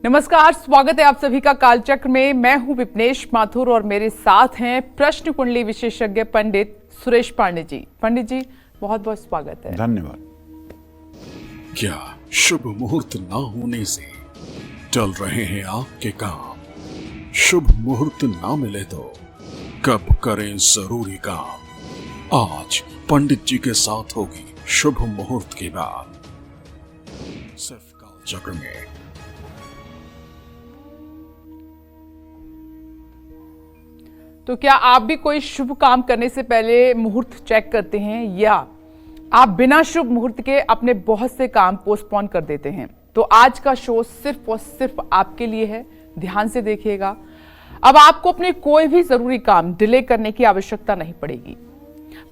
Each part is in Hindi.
नमस्कार, स्वागत है आप सभी का कालचक्र में। मैं हूं विपनेश माथुर और मेरे साथ हैं प्रश्न कुंडली विशेषज्ञ पंडित सुरेश पांडे जी। पंडित जी, बहुत बहुत स्वागत है। धन्यवाद। क्या शुभ मुहूर्त ना होने से टल रहे हैं आपके काम? शुभ मुहूर्त ना मिले तो कब करें जरूरी काम? आज पंडित जी के साथ होगी शुभ मुहूर्त की बात, सिर्फ कालचक्र में। तो क्या आप भी कोई शुभ काम करने से पहले मुहूर्त चेक करते हैं, या आप बिना शुभ मुहूर्त के अपने बहुत से काम पोस्टपोन कर देते हैं? तो आज का शो सिर्फ और सिर्फ आपके लिए है, ध्यान से देखिएगा। अब आपको अपने कोई भी जरूरी काम डिले करने की आवश्यकता नहीं पड़ेगी।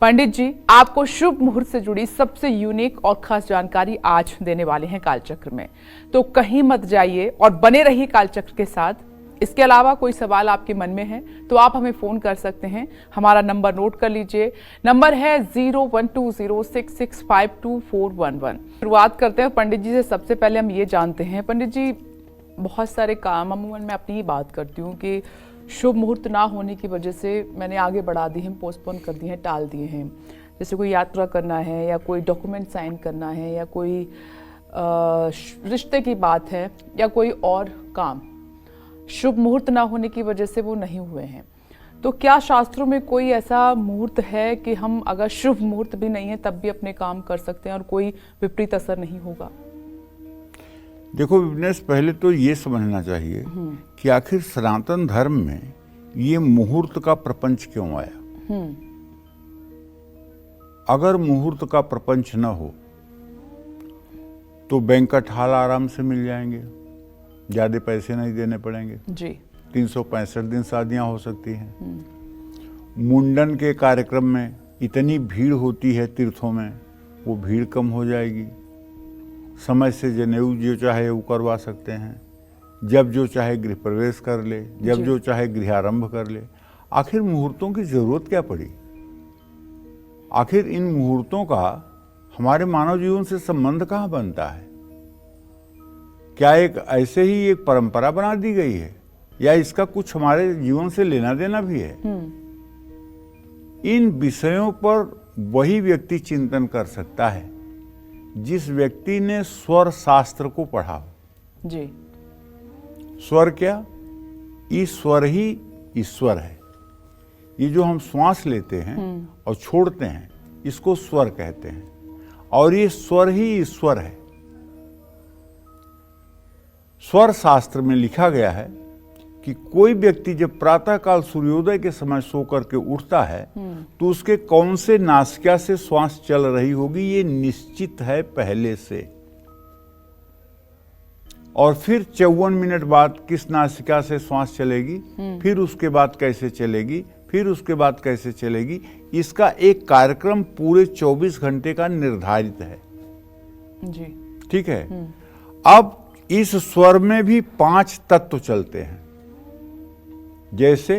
पंडित जी आपको शुभ मुहूर्त से जुड़ी सबसे यूनिक और खास जानकारी आज देने वाले हैं कालचक्र में, तो कहीं मत जाइए और बने रहिए कालचक्र के साथ। इसके अलावा कोई सवाल आपके मन में है तो आप हमें फोन कर सकते हैं। हमारा नंबर नोट कर लीजिए, नंबर है 012066522411। शुरुआत करते हैं पंडित जी से। सबसे पहले हम ये जानते हैं पंडित जी, बहुत सारे काम, अमूमन मैं अपनी ही बात करती हूँ कि शुभ मुहूर्त ना होने की वजह से मैंने आगे बढ़ा दी हैं, पोस्टपोन कर दिए हैं, टाल दिए हैं। जैसे कोई यात्रा करना है, या कोई डॉक्यूमेंट साइन करना है, या कोई रिश्ते की बात है, या कोई और काम, शुभ मुहूर्त ना होने की वजह से वो नहीं हुए हैं। तो क्या शास्त्रों में कोई ऐसा मुहूर्त है कि हम अगर शुभ मुहूर्त भी नहीं है तब भी अपने काम कर सकते हैं और कोई विपरीत असर नहीं होगा? देखो विपनेश, पहले तो ये समझना चाहिए कि आखिर सनातन धर्म में ये मुहूर्त का प्रपंच क्यों आया। अगर मुहूर्त का प्रपंच न हो तो बैंकट हाल आराम से मिल जाएंगे, ज्यादा पैसे नहीं देने पड़ेंगे जी। 365 दिन शादियां हो सकती हैं। मुंडन के कार्यक्रम में इतनी भीड़ होती है तीर्थों में, वो भीड़ कम हो जाएगी। समय से जनेऊ जो चाहे वो करवा सकते हैं, जब जो चाहे गृह प्रवेश कर ले, जब जो चाहे गृहारंभ कर ले। आखिर मुहूर्तों की जरूरत क्या पड़ी? आखिर इन मुहूर्तों का हमारे मानव जीवन से संबंध कहाँ बनता है? क्या एक ऐसे ही एक परंपरा बना दी गई है, या इसका कुछ हमारे जीवन से लेना देना भी है? इन विषयों पर वही व्यक्ति चिंतन कर सकता है जिस व्यक्ति ने स्वर शास्त्र को पढ़ा हो जी। स्वर क्या? ईश्वर ही ईश्वर है। ये जो हम श्वास लेते हैं और छोड़ते हैं, इसको स्वर कहते हैं, और ये स्वर ही ईश्वर है। स्वर शास्त्र में लिखा गया है कि कोई व्यक्ति जब प्रातःकाल सूर्योदय के समय सो करके उठता है तो उसके कौन से नासिका से श्वास चल रही होगी ये निश्चित है पहले से, और फिर 54 मिनट बाद किस नासिका से श्वास चलेगी, फिर उसके बाद कैसे चलेगी, फिर उसके बाद कैसे चलेगी, इसका एक कार्यक्रम पूरे 24 घंटे का निर्धारित है जी। ठीक है। अब इस स्वर में भी 5 तत्व चलते हैं। जैसे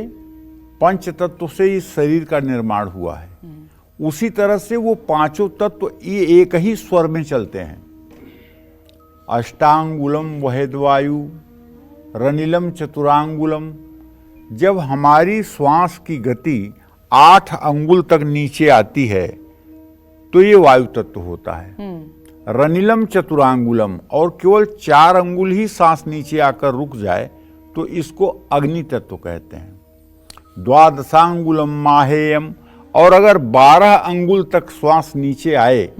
पंच तत्व से इस शरीर का निर्माण हुआ है, उसी तरह से वो 5 तत्व ये एक ही स्वर में चलते हैं। अष्टांगुलम वहेद्वायु रनिलम चतुरांगुलम। जब हमारी श्वास की गति 8 अंगुल तक नीचे आती है तो ये वायु तत्व होता है। रनिलम चतुरांगुलम, और केवल 4 अंगुल ही सांस नीचे आकर रुक जाए तो इसको अग्नि तत्व कहते हैं। द्वादशांगुलम माहेयम, और अगर 12 अंगुल तक श्वास नीचे आए,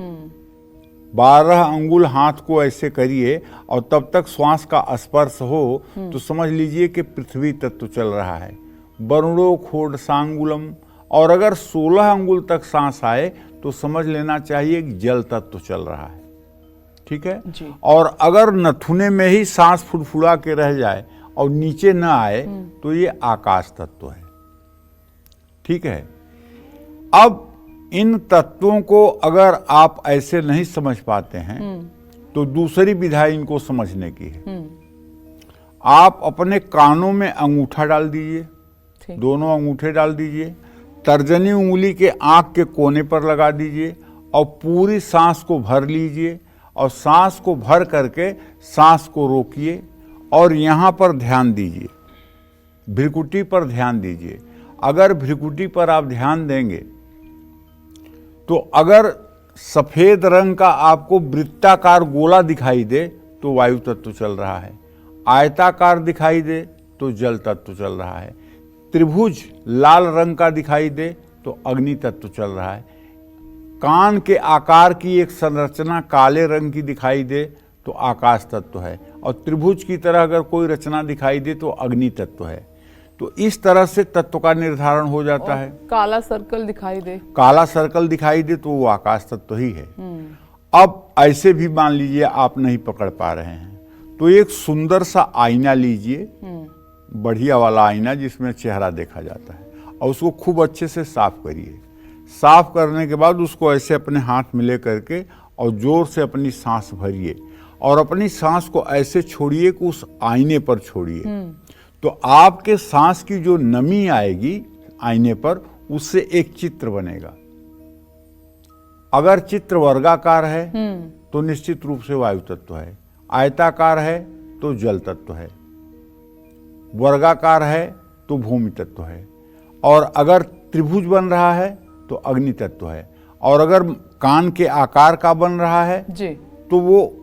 12 अंगुल हाथ को ऐसे करिए और तब तक श्वास का स्पर्श हो तो समझ लीजिए कि पृथ्वी तत्व चल रहा है। वरुणो खोड सांगुलम, और अगर 16 अंगुल तक सांस आए तो समझ लेना चाहिए कि जल तत्व चल रहा है। ठीक है जी। और अगर नथुने में ही सांस फुड़फुड़ा के रह जाए और नीचे न आए तो ये आकाश तत्व है। ठीक है। अब इन तत्वों को अगर आप ऐसे नहीं समझ पाते हैं तो दूसरी विधा इनको समझने की है। आप अपने कानों में अंगूठा डाल दीजिए, दोनों अंगूठे डाल दीजिए, तर्जनी उंगली के आंख के कोने पर लगा दीजिए और पूरी सांस को भर लीजिए, और सांस को भर करके सांस को रोकिए और यहाँ पर ध्यान दीजिए, भ्रिकुटी पर ध्यान दीजिए। अगर भ्रिकुटी पर आप ध्यान देंगे तो अगर सफेद रंग का आपको वृत्ताकार गोला दिखाई दे तो वायु तत्व चल रहा है, आयताकार दिखाई दे तो जल तत्व चल रहा है, त्रिभुज लाल रंग का दिखाई दे तो अग्नि तत्व चल रहा है, कान के आकार की एक संरचना काले रंग की दिखाई दे तो आकाश तत्व है, और त्रिभुज की तरह अगर कोई रचना दिखाई दे तो अग्नि तत्व है। तो इस तरह से तत्व का निर्धारण हो जाता है। काला सर्कल दिखाई दे, काला सर्कल दिखाई दे तो वो आकाश तत्व ही है। अब ऐसे भी मान लीजिए आप नहीं पकड़ पा रहे हैं तो एक सुंदर सा आईना लीजिए, बढ़िया वाला आईना जिसमें चेहरा देखा जाता है, और उसको खूब अच्छे से साफ करिए। साफ करने के बाद उसको ऐसे अपने हाथ में ले करके और जोर से अपनी सांस भरिए, और अपनी सांस को ऐसे छोड़िए कि उस आईने पर छोड़िए। तो आपके सांस की जो नमी आएगी आईने पर, उससे एक चित्र बनेगा। अगर चित्र वर्गाकार है तो निश्चित रूप से वायु तत्व है, आयताकार है तो जल तत्व है, वर्गाकार है तो भूमि तत्व है, और अगर त्रिभुज बन रहा है तो अग्नि तत्व है, और अगर कान के आकार का बन रहा है जी तो वो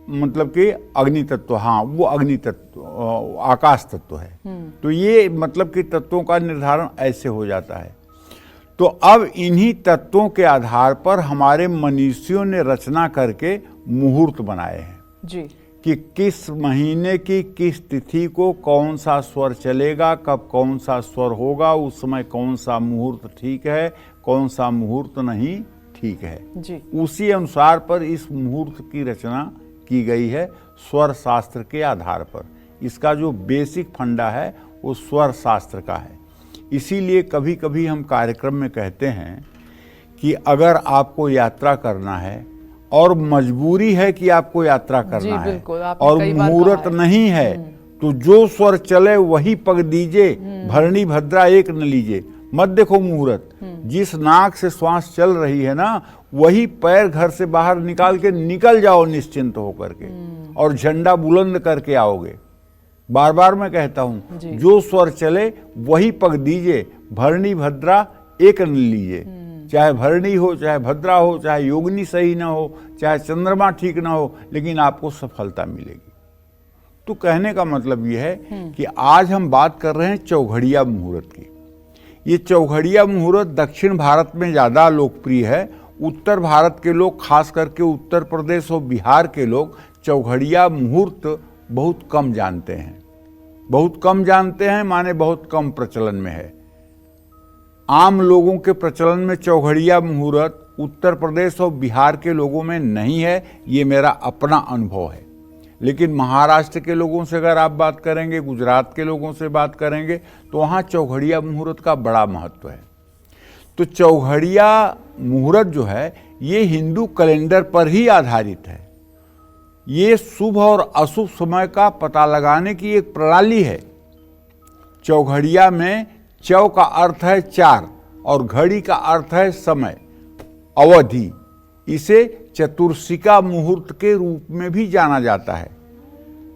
मतलब कि अग्नि तत्व, हाँ वो अग्नि तत्व, आकाश तत्व है। तो ये मतलब कि तत्वों का निर्धारण ऐसे हो जाता है। तो अब इन्हीं तत्वों के आधार पर हमारे मनीषियों ने रचना करके मुहूर्त बनाए हैं जी, कि किस महीने की किस तिथि को कौन सा स्वर चलेगा, कब कौन सा स्वर होगा, उस समय कौन सा मुहूर्त ठीक है, कौन सा मुहूर्त नहीं ठीक है जी। उसी अनुसार पर इस मुहूर्त की रचना की गई है स्वर शास्त्र के आधार पर। इसका जो बेसिक फंडा है वो स्वर शास्त्र का है। इसीलिए कभी कभी हम कार्यक्रम में कहते हैं कि अगर आपको यात्रा करना है और मजबूरी है कि आपको यात्रा करना है और मुहूर्त नहीं है तो जो स्वर चले वही पग दीजिए, भरणी भद्रा एक न लीजिए। मत देखो मुहूर्त, जिस नाक से श्वास चल रही है ना वही पैर घर से बाहर निकाल के निकल जाओ निश्चिंत होकर के, और झंडा बुलंद करके आओगे। बार बार मैं कहता हूं जो स्वर चले वही पग दीजिए, भरणी भद्रा एक न लीजिए। चाहे भरणी हो, चाहे भद्रा हो, चाहे योगिनी सही ना हो, चाहे चंद्रमा ठीक ना हो, लेकिन आपको सफलता मिलेगी। तो कहने का मतलब यह है कि आज हम बात कर रहे हैं चौघड़िया मुहूर्त की। ये चौघड़िया मुहूर्त दक्षिण भारत में ज़्यादा लोकप्रिय है। उत्तर भारत के लोग, खास करके उत्तर प्रदेश और बिहार के लोग, चौघड़िया मुहूर्त बहुत कम जानते हैं। बहुत कम जानते हैं माने बहुत कम प्रचलन में है। आम लोगों के प्रचलन में चौघड़िया मुहूर्त उत्तर प्रदेश और बिहार के लोगों में नहीं है, ये मेरा अपना अनुभव है। लेकिन महाराष्ट्र के लोगों से अगर आप बात करेंगे, गुजरात के लोगों से बात करेंगे, तो वहाँ चौघड़िया मुहूर्त का बड़ा महत्व है। तो चौघड़िया मुहूर्त जो है ये हिंदू कैलेंडर पर ही आधारित है। ये शुभ और अशुभ समय का पता लगाने की एक प्रणाली है। चौघड़िया में चौ का अर्थ है 4 और घड़ी का अर्थ है समय, अवधि। इसे चतुर्शिका मुहूर्त के रूप में भी जाना जाता है।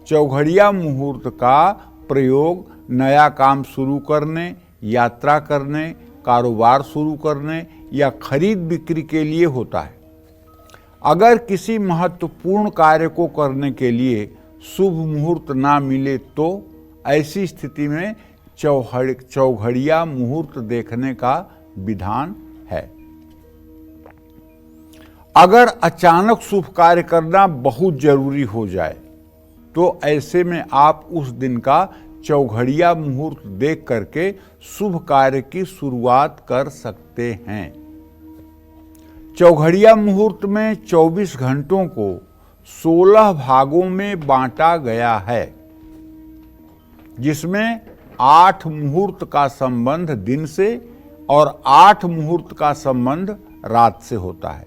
चौघड़िया मुहूर्त का प्रयोग नया काम शुरू करने, यात्रा करने, कारोबार शुरू करने या खरीद बिक्री के लिए होता है। अगर किसी महत्वपूर्ण कार्य को करने के लिए शुभ मुहूर्त ना मिले तो ऐसी स्थिति में चौघड़िया मुहूर्त देखने का विधान है। अगर अचानक शुभ कार्य करना बहुत जरूरी हो जाए तो ऐसे में आप उस दिन का चौघड़िया मुहूर्त देख करके शुभ कार्य की शुरुआत कर सकते हैं। चौघड़िया मुहूर्त में 24 घंटों को 16 भागों में बांटा गया है, जिसमें 8 मुहूर्त का संबंध दिन से और 8 मुहूर्त का संबंध रात से होता है।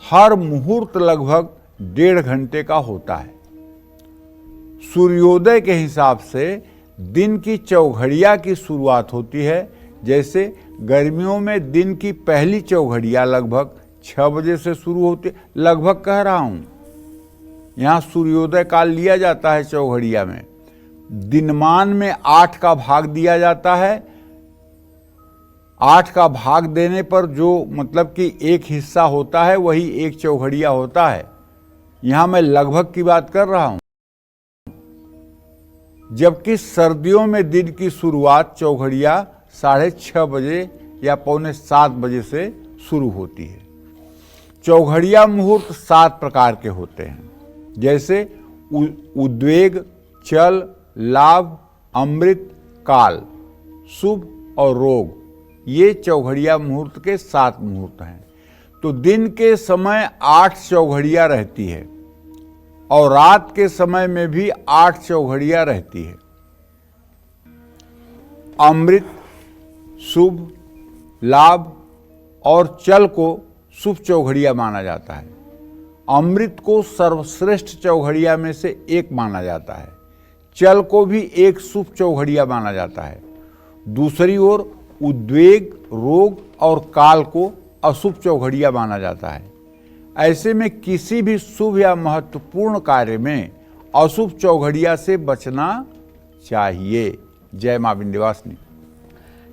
हर मुहूर्त लगभग 1.5 घंटे का होता है। सूर्योदय के हिसाब से दिन की चौघड़िया की शुरुआत होती है। जैसे गर्मियों में दिन की पहली चौघड़िया लगभग 6 बजे से शुरू होती है, लगभग कह रहा हूं। यहाँ सूर्योदय काल लिया जाता है चौघड़िया में। दिनमान में 8 का भाग दिया जाता है। 8 का भाग देने पर जो मतलब कि एक हिस्सा होता है वही एक चौघड़िया होता है। यहां मैं लगभग की बात कर रहा हूं। जबकि सर्दियों में दिन की शुरुआत चौघड़िया 6:30 बजे या 6:45 बजे से शुरू होती है। चौघड़िया मुहूर्त 7 प्रकार के होते हैं, जैसे उद्वेग, चल, लाभ, अमृत, काल, शुभ और रोग। ये चौघड़िया मुहूर्त के 7 मुहूर्त हैं। तो दिन के समय 8 चौघड़िया रहती है और रात के समय में भी 8 चौघड़िया रहती है। अमृत, शुभ, लाभ और चल को शुभ चौघड़िया माना जाता है। अमृत को सर्वश्रेष्ठ चौघड़िया में से एक माना जाता है। चल को भी एक शुभ चौघड़िया माना जाता है। दूसरी ओर उद्वेग, रोग और काल को अशुभ चौघड़िया माना जाता है। ऐसे में किसी भी शुभ या महत्वपूर्ण कार्य में अशुभ चौघड़िया से बचना चाहिए। जय मां विंध्यवासिनी।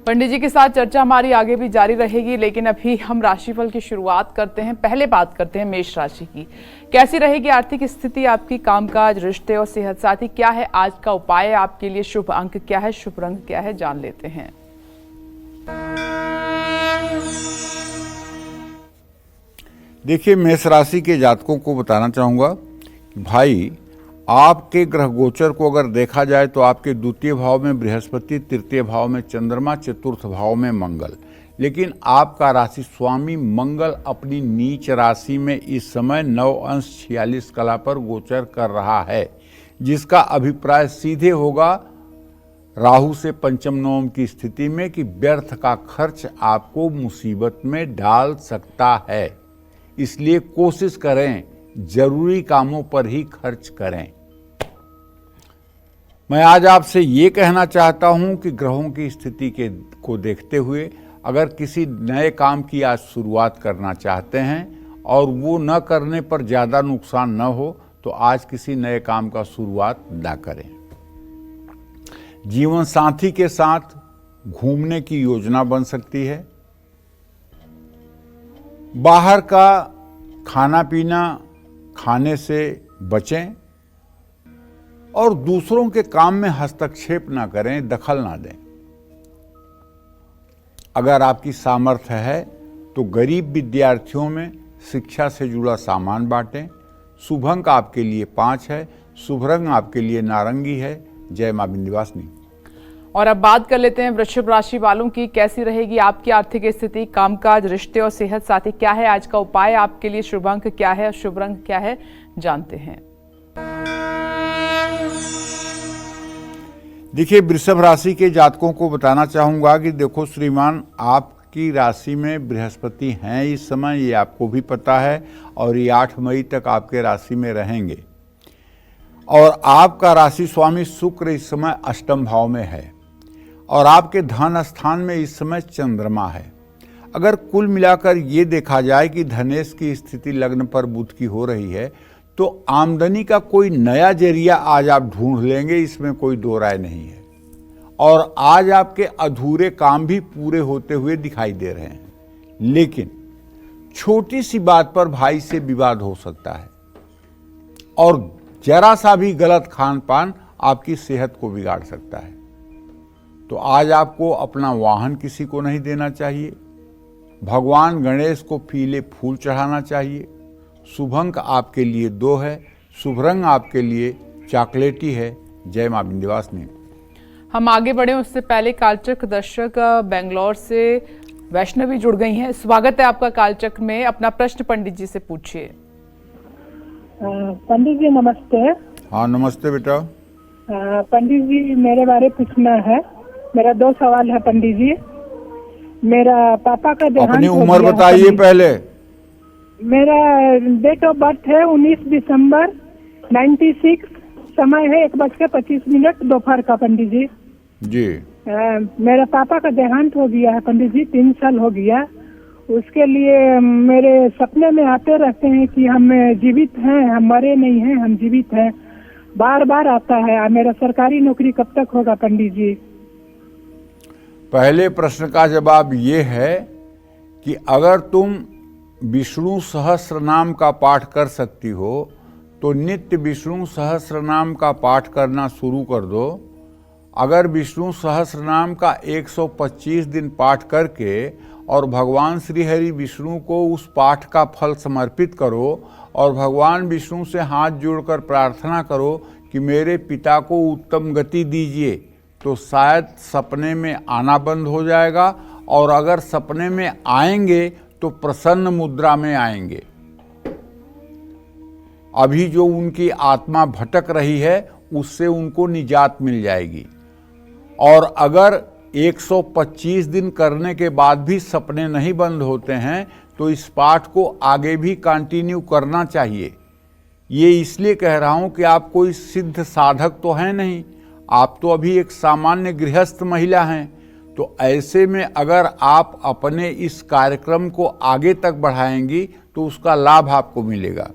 पंडित जी के साथ चर्चा हमारी आगे भी जारी रहेगी, लेकिन अभी हम राशिफल की शुरुआत करते हैं। पहले बात करते हैं मेष राशि की। कैसी रहेगी आर्थिक स्थिति आपकी, कामकाज, रिश्ते और सेहत? साथ ही क्या है आज का उपाय आपके लिए? शुभ अंक क्या है, शुभ रंग क्या है, जान लेते हैं। देखिए, मेष राशि के जातकों को बताना चाहूंगा कि भाई, आपके ग्रह गोचर को अगर देखा जाए तो आपके द्वितीय भाव में बृहस्पति, तृतीय भाव में चंद्रमा, चतुर्थ भाव में मंगल। लेकिन आपका राशि स्वामी मंगल अपनी नीच राशि में इस समय 9 अंश 46 कला पर गोचर कर रहा है, जिसका अभिप्राय सीधे होगा राहु से पंचम नवम की स्थिति में कि व्यर्थ का खर्च आपको मुसीबत में डाल सकता है। इसलिए कोशिश करें जरूरी कामों पर ही खर्च करें। मैं आज आपसे ये कहना चाहता हूं कि ग्रहों की स्थिति को देखते हुए अगर किसी नए काम की आज शुरुआत करना चाहते हैं और वो न करने पर ज़्यादा नुकसान न हो तो आज किसी नए काम का शुरुआत ना करें। जीवन साथी के साथ घूमने की योजना बन सकती है। बाहर का खाना पीना खाने से बचें और दूसरों के काम में हस्तक्षेप ना करें, दखल ना दें। अगर आपकी सामर्थ्य है तो गरीब विद्यार्थियों में शिक्षा से जुड़ा सामान बांटें। शुभ अंक आपके लिए 5 है, शुभ रंग आपके लिए नारंगी है। जय मां विंध्यवासिनी। और अब बात कर लेते हैं वृश्चिक राशि वालों की। कैसी रहेगी आपकी आर्थिक स्थिति, कामकाज, रिश्ते और सेहत? साथ ही क्या है आज का उपाय आपके लिए? शुभ अंक क्या है, शुभ रंग क्या है, जानते हैं। देखिए, वृषभ राशि के जातकों को बताना चाहूंगा कि देखो श्रीमान, आपकी राशि में बृहस्पति हैं इस समय, ये आपको भी पता है, और ये 8 मई तक आपके राशि में रहेंगे। और आपका राशि स्वामी शुक्र इस समय अष्टम भाव में है और आपके धन स्थान में इस समय चंद्रमा है। अगर कुल मिलाकर ये देखा जाए कि धनेश की स्थिति लग्न पर बुध की हो रही है तो आमदनी का कोई नया जरिया आज आप ढूंढ लेंगे, इसमें कोई दो राय नहीं है। और आज आपके अधूरे काम भी पूरे होते हुए दिखाई दे रहे हैं। लेकिन छोटी सी बात पर भाई से विवाद हो सकता है और जरा सा भी गलत खान पान आपकी सेहत को बिगाड़ सकता है। तो आज आपको अपना वाहन किसी को नहीं देना चाहिए। भगवान गणेश को पीले फूल चढ़ाना चाहिए। शुभ अंक आपके लिए 2 है, शुभ रंग आपके लिए चॉकलेटी है। जय मां विंध्यवासिनी। हम आगे बढ़े उससे पहले कालचक्र दर्शक बेंगलोर से वैष्णवी जुड़ गई हैं। स्वागत है आपका कालचक्र में। अपना प्रश्न पंडित जी से पूछिए। पंडित जी नमस्ते। हाँ नमस्ते बेटा। पंडित जी मेरे बारे पूछना है। मेरा 2 सवाल है पंडित जी। मेरा पापा का देहांत अपनी हो उम्र गया है बताइए पहले। मेरा डेट ऑफ बर्थ है 19 दिसंबर 96। समय है 1:25 दोपहर का पंडित जी। जी। मेरा पापा का देहांत हो गया है पंडित जी, 3 साल हो गया। उसके लिए मेरे सपने में आते रहते हैं कि हम जीवित हैं, हम मरे नहीं हैं, हम जीवित हैं, बार बार आता है। मेरा सरकारी नौकरी कब तक होगा पंडित जी? पहले प्रश्न का जवाब ये है कि अगर तुम विष्णु सहस्त्र नाम का पाठ कर सकती हो तो नित्य विष्णु सहस्त्र नाम का पाठ करना शुरू कर दो। अगर विष्णु सहस्त्र नाम का 125 दिन पाठ करके और भगवान श्री हरि विष्णु को उस पाठ का फल समर्पित करो और भगवान विष्णु से हाथ जोड़कर प्रार्थना करो कि मेरे पिता को उत्तम गति दीजिए, तो शायद सपने में आना बंद हो जाएगा। और अगर सपने में आएंगे तो प्रसन्न मुद्रा में आएंगे। अभी जो उनकी आत्मा भटक रही है उससे उनको निजात मिल जाएगी। और अगर 125 दिन करने के बाद भी सपने नहीं बंद होते हैं तो इस पाठ को आगे भी कंटिन्यू करना चाहिए। ये इसलिए कह रहा हूं कि आप कोई सिद्ध साधक तो हैं नहीं, आप तो अभी एक सामान्य गृहस्थ महिला हैं। तो ऐसे में अगर आप अपने इस कार्यक्रम को आगे तक बढ़ाएंगी तो उसका लाभ आपको मिलेगा।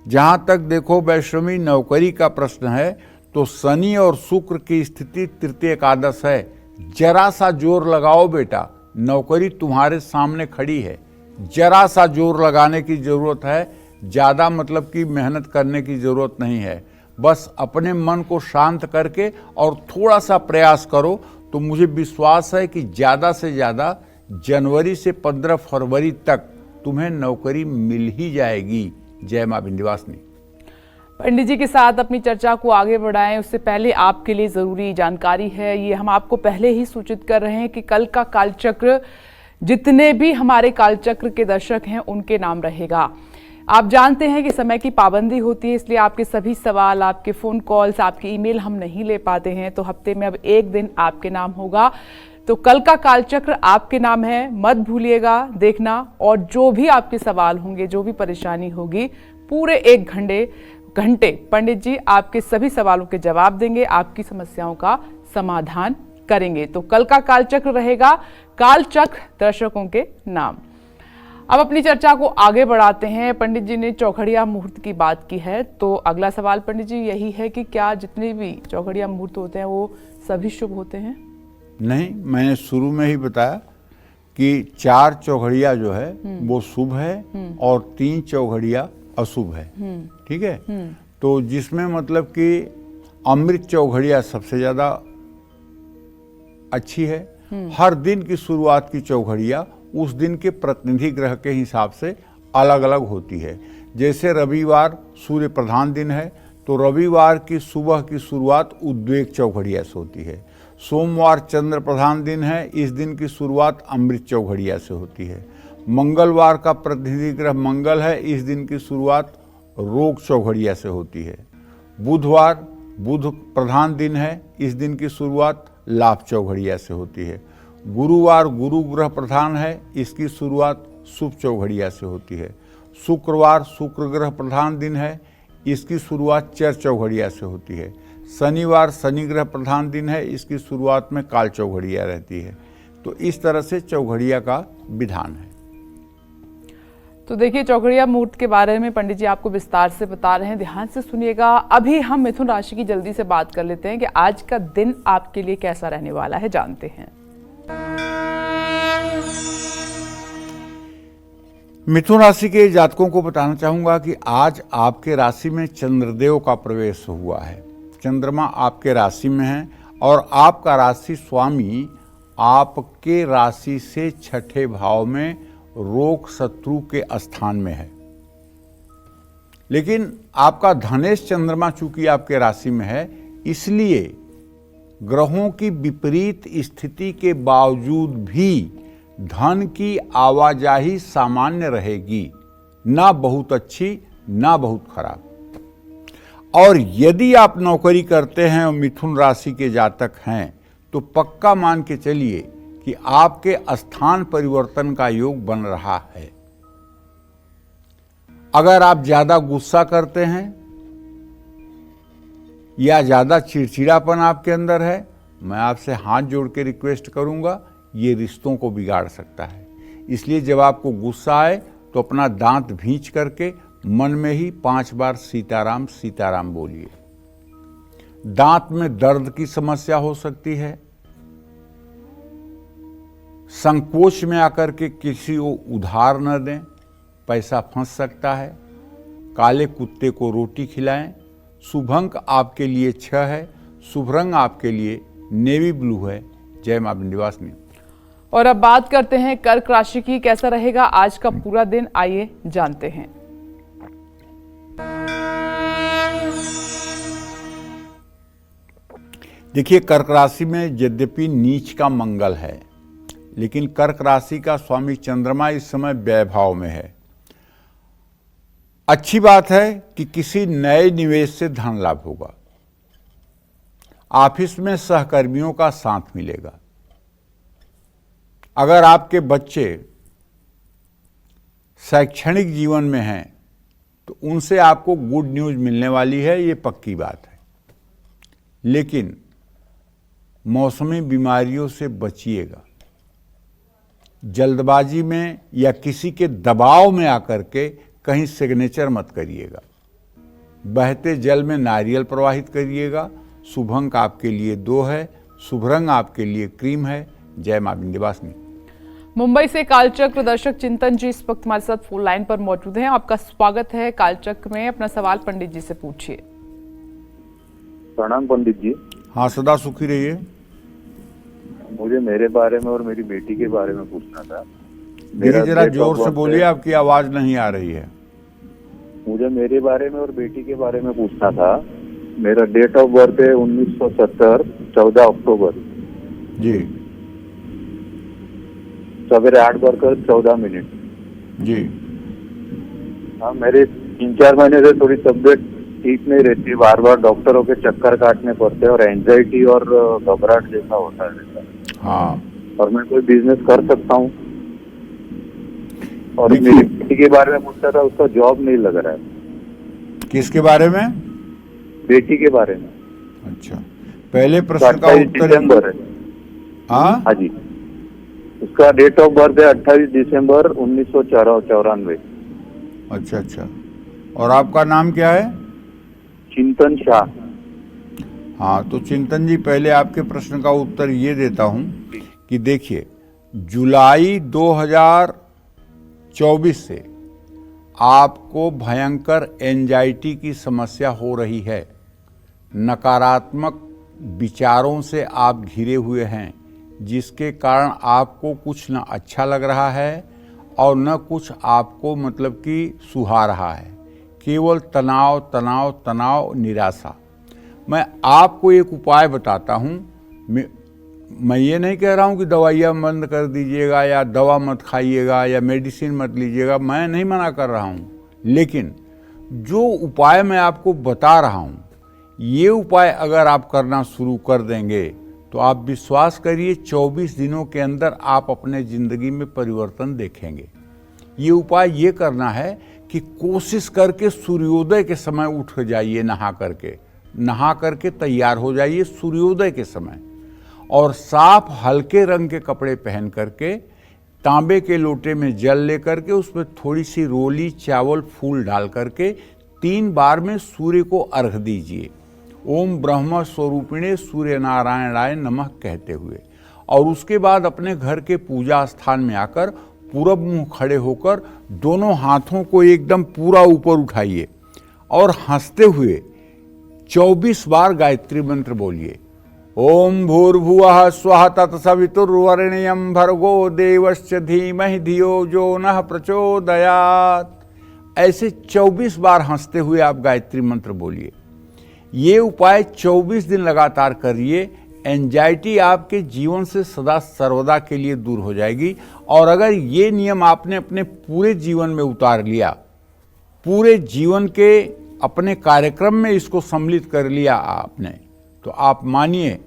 जहां तक देखो वैष्णवी नौकरी का प्रश्न है तो शनि और शुक्र की स्थिति तृतीय एकादश है। जरा सा जोर लगाओ बेटा, नौकरी तुम्हारे सामने खड़ी है, जरा सा जोर लगाने की जरूरत है, ज़्यादा मतलब कि मेहनत करने की जरूरत नहीं है। बस अपने मन को शांत करके और थोड़ा सा प्रयास करो तो मुझे विश्वास है कि ज़्यादा से ज़्यादा जनवरी से 15 फरवरी तक तुम्हें नौकरी मिल ही जाएगी। जय मां विंध्यवासिनी। पंडित जी के साथ अपनी चर्चा को आगे बढ़ाएं उससे पहले आपके लिए ज़रूरी जानकारी है, ये हम आपको पहले ही सूचित कर रहे हैं कि कल का कालचक्र जितने भी हमारे कालचक्र के दर्शक हैं उनके नाम रहेगा। आप जानते हैं कि समय की पाबंदी होती है, इसलिए आपके सभी सवाल, आपके फ़ोन कॉल्स, आपके ईमेल हम नहीं ले पाते हैं। तो हफ्ते में अब एक दिन आपके नाम होगा। तो कल का कालचक्र आपके नाम है, मत भूलिएगा देखना। और जो भी आपके सवाल होंगे, जो भी परेशानी होगी, पूरे 1 घंटे पंडित जी आपके सभी सवालों के जवाब देंगे, आपकी समस्याओं का समाधान करेंगे। तो कल का कालचक्र रहेगा कालचक्र दर्शकों के नाम। अब अपनी चर्चा को आगे बढ़ाते हैं। पंडित जी ने चौखड़िया मुहूर्त की बात की है, तो अगला सवाल पंडित जी यही है कि क्या जितने भी चौखड़िया मुहूर्त होते हैं वो सभी शुभ होते हैं? नहीं, मैंने शुरू में ही बताया कि 4 चौघड़िया जो है वो शुभ है और 3 चौघड़िया अशुभ है। ठीक है, तो जिसमें मतलब कि अमृत चौघड़िया सबसे ज्यादा अच्छी है। हर दिन की शुरुआत की चौघड़िया उस दिन के प्रतिनिधि ग्रह के हिसाब से अलग अलग होती है। जैसे रविवार सूर्य प्रधान दिन है तो रविवार की सुबह की शुरुआत उद्वेग चौघड़िया से होती है। सोमवार चंद्र प्रधान दिन है, इस दिन की शुरुआत अमृत चौघड़िया से होती है। मंगलवार का प्रतिनिधि ग्रह मंगल है, इस दिन की शुरुआत रोग चौघड़िया से होती है। बुधवार बुध प्रधान दिन है, इस दिन की शुरुआत लाभ चौघड़िया से होती है। गुरुवार गुरु ग्रह प्रधान है, इसकी शुरुआत शुभ चौघड़िया से होती है। शुक्रवार शुक्र ग्रह प्रधान दिन है, इसकी शुरुआत चर चौघड़िया से होती है। शनिवार शनि ग्रह प्रधान दिन है, इसकी शुरुआत में काल चौघड़िया रहती है। तो इस तरह से चौघड़िया का विधान है। तो देखिए चौखड़िया मुहूर्त के बारे में पंडित जी आपको विस्तार से बता रहे हैं, ध्यान से सुनिएगा। अभी हम मिथुन राशि की जल्दी से बात कर लेते हैं कि आज का दिन आपके लिए कैसा रहने वाला है, जानते हैं। मिथुन राशि के जातकों को बताना चाहूंगा कि आज आपके राशि में चंद्रदेव का प्रवेश हुआ है। चंद्रमा आपके राशि में है और आपका राशि स्वामी आपके राशि से 6ठे भाव में रोग शत्रु के स्थान में है। लेकिन आपका धनेश चंद्रमा चूंकि आपके राशि में है, इसलिए ग्रहों की विपरीत स्थिति के बावजूद भी धन की आवाजाही सामान्य रहेगी, ना बहुत अच्छी ना बहुत खराब। और यदि आप नौकरी करते हैं और मिथुन राशि के जातक हैं तो पक्का मान के चलिए कि आपके स्थान परिवर्तन का योग बन रहा है। अगर आप ज्यादा गुस्सा करते हैं या ज्यादा चिड़चिड़ापन आपके अंदर है, मैं आपसे हाथ जोड़ के रिक्वेस्ट करूंगा, ये रिश्तों को बिगाड़ सकता है। इसलिए जब आपको गुस्सा आए तो अपना दांत भींच करके मन में ही 5 बार सीताराम सीताराम बोलिए। दांत में दर्द की समस्या हो सकती है, संकोच में आकर के किसी को उधार न दें, पैसा फंस सकता है। काले कुत्ते को रोटी खिलाएं। शुभ अंक आपके लिए 6 है। शुभ रंग आपके लिए नेवी ब्लू है। जय मां विंध्यवासिनी। और अब बात करते हैं कर्क राशि की, कैसा रहेगा आज का पूरा दिन, आइए जानते हैं। देखिए, कर्क राशि में यद्यपि नीच का मंगल है, लेकिन कर्क राशि का स्वामी चंद्रमा इस समय वैभाव में है। अच्छी बात है कि किसी नए निवेश से धन लाभ होगा। ऑफिस में सहकर्मियों का साथ मिलेगा। अगर आपके बच्चे शैक्षणिक जीवन में हैं तो उनसे आपको गुड न्यूज मिलने वाली है, ये पक्की बात है। लेकिन मौसमी बीमारियों से बचिएगा। जल्दबाजी में या किसी के दबाव में आकर के कहीं सिग्नेचर मत करिएगा। बहते जल में नारियल प्रवाहित करिएगा। शुभ अंक आपके लिए 2 है। शुभ रंग आपके लिए क्रीम है। जय मां विंध्यवासिनी। मुंबई से कालचक्र दर्शक चिंतन जी इस वक्त हमारे साथ फोन लाइन पर मौजूद हैं। आपका स्वागत है कालचक्र में। अपना सवाल पंडित जी से पूछिए। प्रणाम पंडित जी। हाँ, सदा सुखी रहिए। मुझे मेरे बारे में और मेरी बेटी के बारे में पूछना था। देखिए, जरा जोर से बोलिए, आपकी आवाज नहीं आ रही है। मुझे मेरे बारे में और बेटी के बारे में पूछना था। मेरा डेट ऑफ बर्थ है 1970, 14 अक्टूबर जी। सवेरे 8:14 जी। हाँ, मेरे 3-4 महीने से थोड़ी तबीयत ठीक नहीं रहती। बार बार डॉक्टरों के चक्कर काटने पड़ते हैं और एंजाइटी और घबराहट जैसा होता है। हाँ, और मैं कोई बिजनेस कर सकता हूँ। और देखिए, मेरी बेटी के बारे में पूछता था, उसका जॉब नहीं लग रहा है। किसके बारे में? बेटी के बारे में। अच्छा, पहले प्रश्न का 28 उत्तर दिसंबर है। हाँ जी, उसका डेट ऑफ बर्थ है 28 दिसंबर 1994। अच्छा अच्छा। और आपका नाम क्या है? चिंतन शाह। हाँ, तो चिंतन जी, पहले आपके प्रश्न का उत्तर ये देता हूं कि देखिए, जुलाई 2024 से आपको भयंकर एंजाइटी की समस्या हो रही है। नकारात्मक विचारों से आप घिरे हुए हैं, जिसके कारण आपको कुछ न अच्छा लग रहा है और न कुछ आपको मतलब कि सुहा रहा है। केवल तनाव तनाव तनाव, निराशा। मैं आपको एक उपाय बताता हूँ। मैं ये नहीं कह रहा हूँ कि दवाइयाँ बंद कर दीजिएगा या दवा मत खाइएगा या मेडिसिन मत लीजिएगा, मैं नहीं मना कर रहा हूँ। लेकिन जो उपाय मैं आपको बता रहा हूँ, ये उपाय अगर आप करना शुरू कर देंगे तो आप विश्वास करिए 24 दिनों के अंदर आप अपने ज़िंदगी में परिवर्तन देखेंगे। ये उपाय ये करना है कि कोशिश करके सूर्योदय के समय उठ जाइए, नहा करके तैयार हो जाइए सूर्योदय के समय, और साफ हल्के रंग के कपड़े पहन करके तांबे के लोटे में जल लेकर के उसमें थोड़ी सी रोली, चावल, फूल डाल करके 3 बार में सूर्य को अर्घ दीजिए। ओम ब्रह्म स्वरूपिणे सूर्य नारायणाय नमः कहते हुए, और उसके बाद अपने घर के पूजा स्थान में आकर पूरब मुंह खड़े होकर दोनों हाथों को एकदम पूरा ऊपर उठाइए और हंसते हुए 24 बार गायत्री मंत्र बोलिए। ओम भूर्भुवः स्वः तत्सवितुर्वरेण्यं भर्गो देवस्य धीमहि धियो जो नः प्रचोदयात्। ऐसे 24 बार हंसते हुए आप गायत्री मंत्र बोलिए। ये उपाय 24 दिन लगातार करिए। एंजाइटी आपके जीवन से सदा सर्वदा के लिए दूर हो जाएगी। और अगर ये नियम आपने अपने पूरे जीवन में उतार लिया, पूरे जीवन के अपने कार्यक्रम में इसको सम्मिलित कर लिया आपने, तो आप मानिए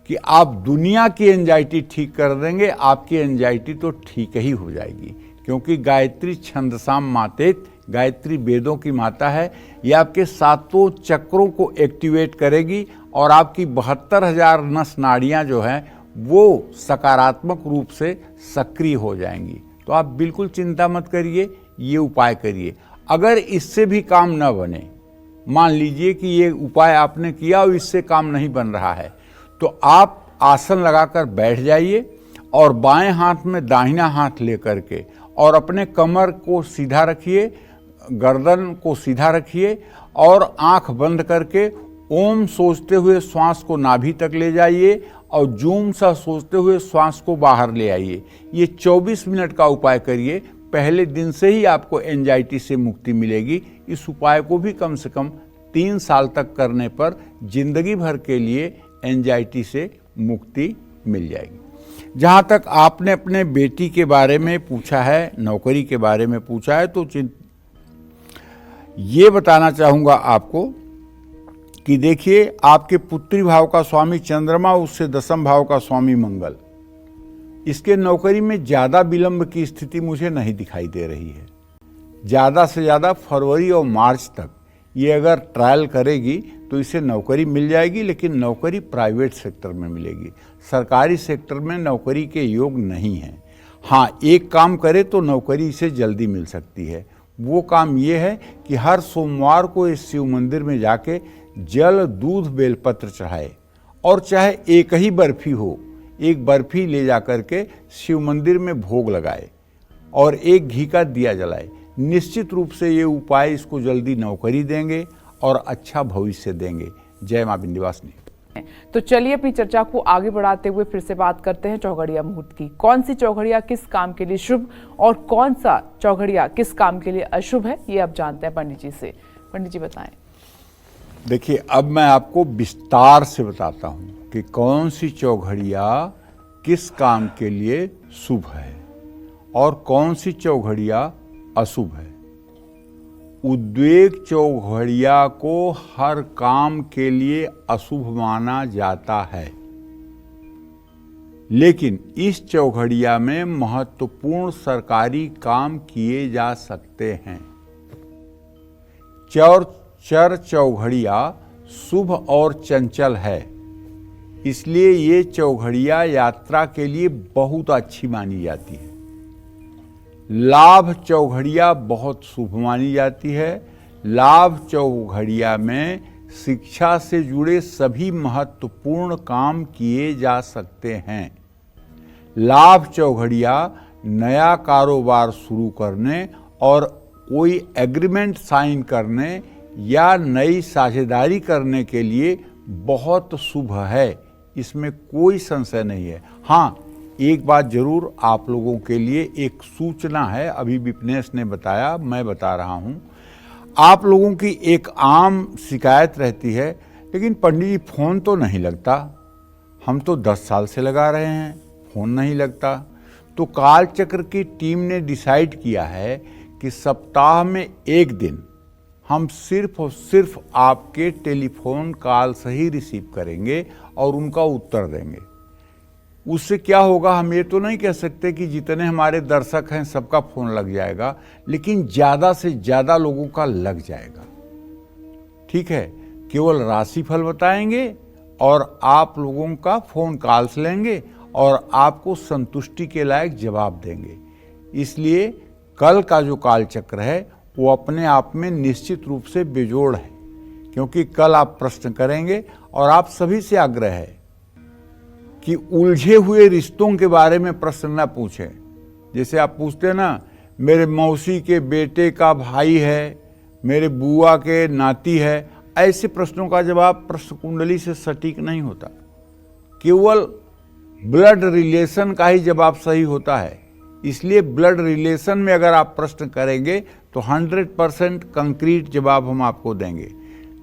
कि आप दुनिया की एंजाइटी ठीक कर देंगे। आपकी एंजाइटी तो ठीक ही हो जाएगी, क्योंकि गायत्री छंदसाम मातेत, गायत्री वेदों की माता है। ये आपके 7 चक्रों को एक्टिवेट करेगी और आपकी 72,000 नस नाड़ियाँ जो हैं वो सकारात्मक रूप से सक्रिय हो जाएंगी। तो आप बिल्कुल चिंता मत करिए, ये उपाय करिए। अगर इससे भी काम न बने, मान लीजिए कि ये उपाय आपने किया और इससे काम नहीं बन रहा है, तो आप आसन लगाकर बैठ जाइए और बाएं हाथ में दाहिना हाथ लेकर के और अपने कमर को सीधा रखिए, गर्दन को सीधा रखिए और आंख बंद करके ओम सोचते हुए श्वास को नाभि तक ले जाइए और जूम सा सोचते हुए श्वास को बाहर ले आइए। ये 24 मिनट का उपाय करिए। पहले दिन से ही आपको एंजाइटी से मुक्ति मिलेगी। इस उपाय को भी कम से कम 3 साल तक करने पर जिंदगी भर के लिए एंजाइटी से मुक्ति मिल जाएगी। जहाँ तक आपने अपने बेटी के बारे में पूछा है, नौकरी के बारे में पूछा है, तो ये बताना चाहूँगा आपको कि देखिए, आपके पुत्री भाव का स्वामी चंद्रमा, उससे दशम भाव का स्वामी मंगल, इसके नौकरी में ज़्यादा विलंब की स्थिति मुझे नहीं दिखाई दे रही है। ज़्यादा से ज़्यादा फरवरी और मार्च तक ये अगर ट्रायल करेगी तो इसे नौकरी मिल जाएगी, लेकिन नौकरी प्राइवेट सेक्टर में मिलेगी। सरकारी सेक्टर में नौकरी के योग नहीं है। हाँ, एक काम करे तो नौकरी इसे जल्दी मिल सकती है। वो काम ये है कि हर सोमवार को इस शिव मंदिर में जाके जल, दूध, बेलपत्र चढ़ाए और चाहे एक ही बर्फी हो, एक बर्फी ले जा करके शिव मंदिर में भोग लगाए और एक घी का दिया जलाए। निश्चित रूप से ये उपाय इसको जल्दी नौकरी देंगे और अच्छा भविष्य देंगे। जय मां विंध्यवासिनी। तो चलिए अपनी चर्चा को आगे बढ़ाते हुए फिर से बात करते हैं चौघड़िया मुहूर्त की। कौन सी चौघड़िया किस काम के लिए शुभ और कौन सा चौघड़िया किस काम के लिए अशुभ है, ये अब जानते हैं पंडित जी से। पंडित जी बताएं। देखिए, अब मैं आपको विस्तार से बताता हूं कि कौन सी चौघड़िया किस काम के लिए शुभ है और कौन सी चौघड़िया अशुभ है। उद्वेग चौघड़िया को हर काम के लिए अशुभ माना जाता है, लेकिन इस चौघड़िया में महत्वपूर्ण सरकारी काम किए जा सकते हैं। चर चौघड़िया शुभ और चंचल है, इसलिए ये चौघड़िया यात्रा के लिए बहुत अच्छी मानी जाती है। लाभ चौघड़िया बहुत शुभ मानी जाती है। लाभ चौघड़िया में शिक्षा से जुड़े सभी महत्वपूर्ण काम किए जा सकते हैं। लाभ चौघड़िया नया कारोबार शुरू करने और कोई एग्रीमेंट साइन करने या नई साझेदारी करने के लिए बहुत शुभ है, इसमें कोई संशय नहीं है। हाँ, एक बात जरूर आप लोगों के लिए एक सूचना है, अभी विपनेश ने बताया, मैं बता रहा हूँ। आप लोगों की एक आम शिकायत रहती है, लेकिन पंडित जी फ़ोन तो नहीं लगता, हम तो 10 साल से लगा रहे हैं, फ़ोन नहीं लगता। तो कालचक्र की टीम ने डिसाइड किया है कि सप्ताह में एक दिन हम सिर्फ और सिर्फ आपके टेलीफोन कॉल से ही रिसीव करेंगे और उनका उत्तर देंगे। उससे क्या होगा, हम ये तो नहीं कह सकते कि जितने हमारे दर्शक हैं सबका फ़ोन लग जाएगा, लेकिन ज़्यादा से ज़्यादा लोगों का लग जाएगा। ठीक है, केवल राशिफल बताएंगे और आप लोगों का फ़ोन कॉल्स लेंगे और आपको संतुष्टि के लायक जवाब देंगे। इसलिए कल का जो कालचक्र है वो अपने आप में निश्चित रूप से बेजोड़ है, क्योंकि कल आप प्रश्न करेंगे और आप सभी से आग्रह है कि उलझे हुए रिश्तों के बारे में प्रश्न न पूछें। जैसे आप पूछते हैं ना, मेरे मौसी के बेटे का भाई है, मेरे बुआ के नाती है, ऐसे प्रश्नों का जवाब प्रश्न कुंडली से सटीक नहीं होता। केवल ब्लड रिलेशन का ही जवाब सही होता है। इसलिए ब्लड रिलेशन में अगर आप प्रश्न करेंगे तो 100% कंक्रीट जवाब हम आपको देंगे,